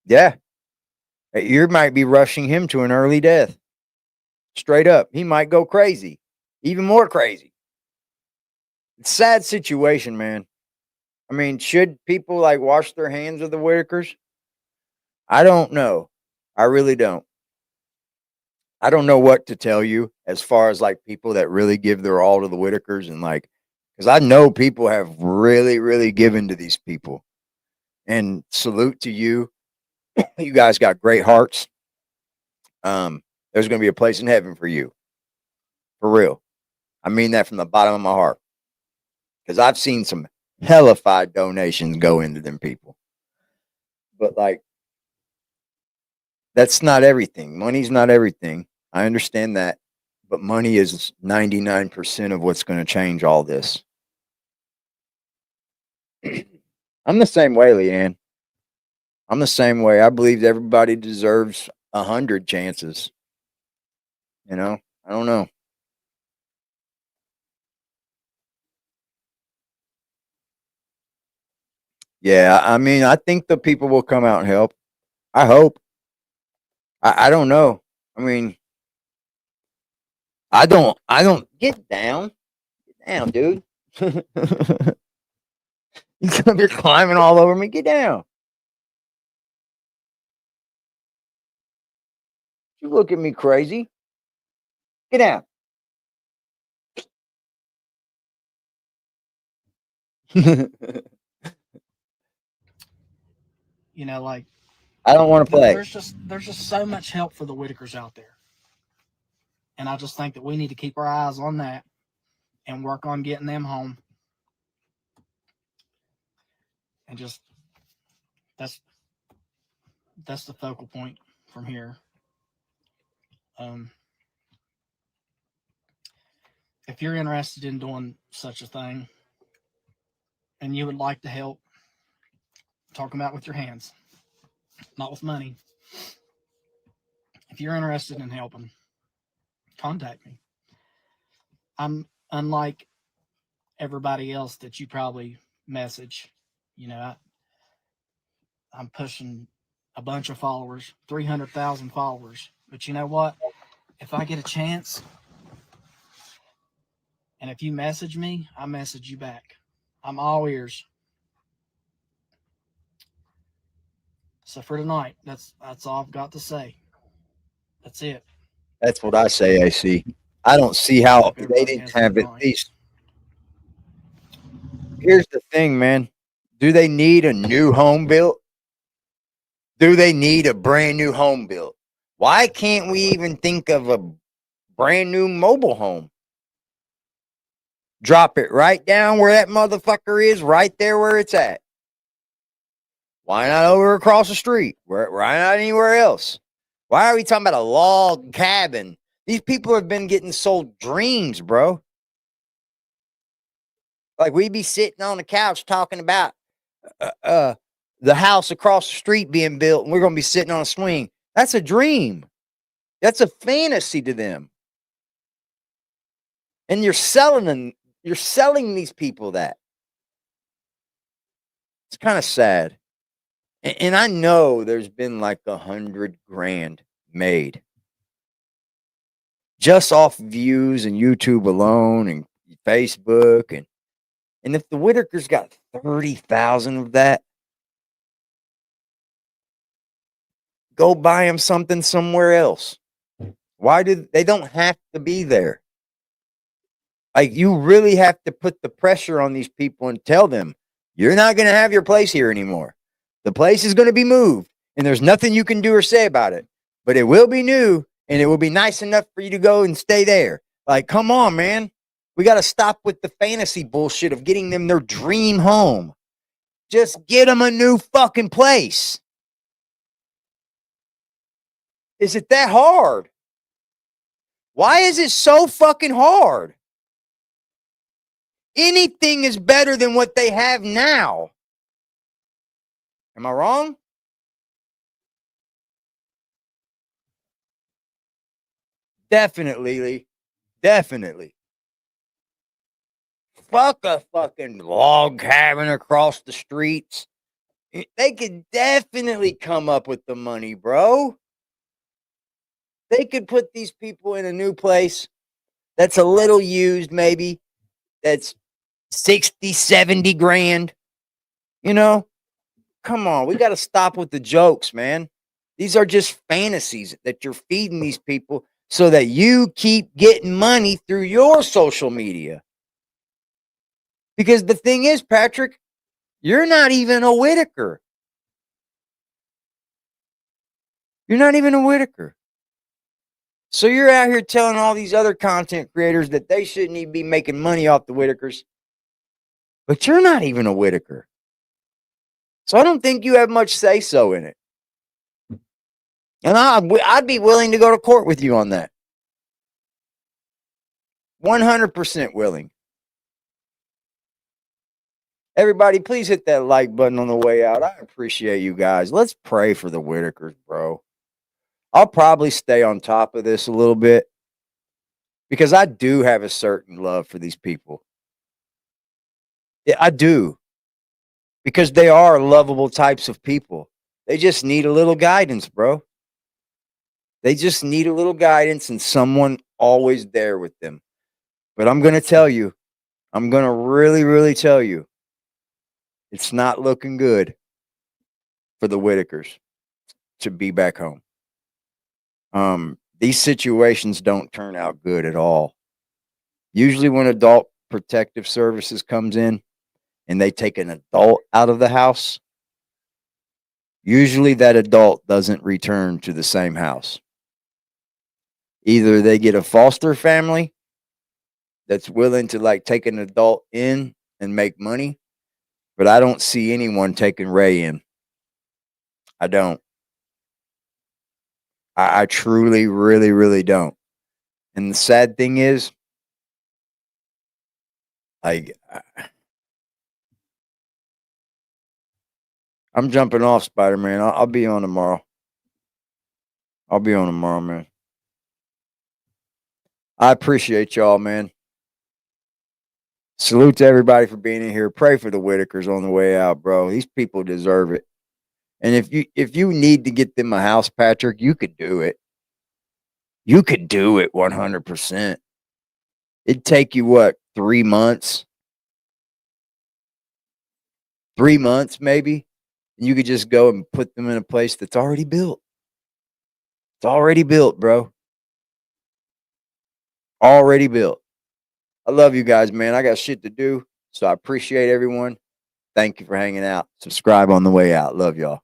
Yeah. You might be rushing him to an early death. Straight up. He might go crazy. Even more crazy. It's a sad situation, man. I mean, should people like wash their hands of the Whitakers? I don't know. I really don't. I don't know what to tell you as far as like people that really give their all to the Whitakers, and like, because I know people have really, really given to these people. And salute to you. You guys got great hearts. There's going to be a place in heaven for you. For real. I mean that from the bottom of my heart. Because I've seen some hellified donations go into them people. But like, that's not everything. Money's not everything. I understand that. But money is 99% of what's going to change all this. I'm the same way, Leanne. I'm the same way. I believe everybody deserves 100 chances. You know, I don't know. Yeah, I mean, I think the people will come out and help. I hope. I don't know. I mean, I don't get down. Get down, dude. You're climbing all over me. Get down. You look at me crazy. Get down. You know, like, I don't want to play. there's just so much help for the Whitakers out there, and I just think that we need to keep our eyes on that and work on getting them home. And just that's the focal point from here. If you're interested in doing such a thing and you would like to help, talk about with your hands, not with money. If you're interested in helping, contact me. I'm unlike everybody else that you probably message. You know, I'm pushing a bunch of followers, 300,000 followers. But you know what? If I get a chance, and if you message me, I message you back. I'm all ears. So for tonight, that's all I've got to say. That's it. That's what I say, AC. I don't see how they didn't have at least. Here's the thing, man. Do they need a new home built? Do they need a brand new home built? Why can't we even think of a brand new mobile home? Drop it right down where that motherfucker is, right there where it's at. Why not over across the street? Why not anywhere else? Why are we talking about a log cabin? These people have been getting sold dreams, bro. Like we be sitting on the couch talking about the house across the street being built, and we're gonna be sitting on a swing. That's a dream. That's a fantasy to them. And you're selling them. You're selling these people that. It's kind of sad. And I know there's been like 100 grand made just off views and YouTube alone and Facebook. And if the Whitakers got 30,000 of that, go buy them something somewhere else. Why do they don't have to be there? Like you really have to put the pressure on these people and tell them you're not going to have your place here anymore. The place is going to be moved and there's nothing you can do or say about it, but it will be new and it will be nice enough for you to go and stay there. Like, come on, man. We got to stop with the fantasy bullshit of getting them their dream home. Just get them a new fucking place. Is it that hard? Why is it so fucking hard? Anything is better than what they have now. Am I wrong? Definitely, Lee. Definitely. Fuck a fucking log cabin across the streets. They could definitely come up with the money, bro. They could put these people in a new place that's a little used, maybe. That's 60, 70 grand. You know? Come on. We got to stop with the jokes, man. These are just fantasies that you're feeding these people so that you keep getting money through your social media. Because the thing is, Patrick, you're not even a Whitaker. You're not even a Whitaker. So you're out here telling all these other content creators that they shouldn't even be making money off the Whitakers. But you're not even a Whitaker. So I don't think you have much say-so in it. And I'd be willing to go to court with you on that. 100% willing. Everybody, please hit that like button on the way out. I appreciate you guys. Let's pray for the Whitakers, bro. I'll probably stay on top of this a little bit because I do have a certain love for these people. Yeah, I do. Because they are lovable types of people. They just need a little guidance, bro. They just need a little guidance and someone always there with them. But I'm going to tell you, I'm going to really, really tell you, it's not looking good for the Whitakers to be back home. These situations don't turn out good at all. Usually when adult protective services comes in and they take an adult out of the house, usually that adult doesn't return to the same house. Either they get a foster family that's willing to like take an adult in and make money, but I don't see anyone taking Ray in. I don't. I truly, really, really don't. And the sad thing is, like, I'm jumping off, Spider-Man. I'll be on tomorrow. I'll be on tomorrow, man. I appreciate y'all, man. Salute to everybody for being in here. Pray for the Whitakers on the way out, bro. These people deserve it. And if you need to get them a house, Patrick, you could do it. You could do it 100%. It'd take you what, 3 months? 3 months, maybe? And you could just go and put them in a place that's already built. It's already built, bro. Already built. I love you guys, man. I got shit to do. So I appreciate everyone. Thank you for hanging out. Subscribe on the way out. Love y'all.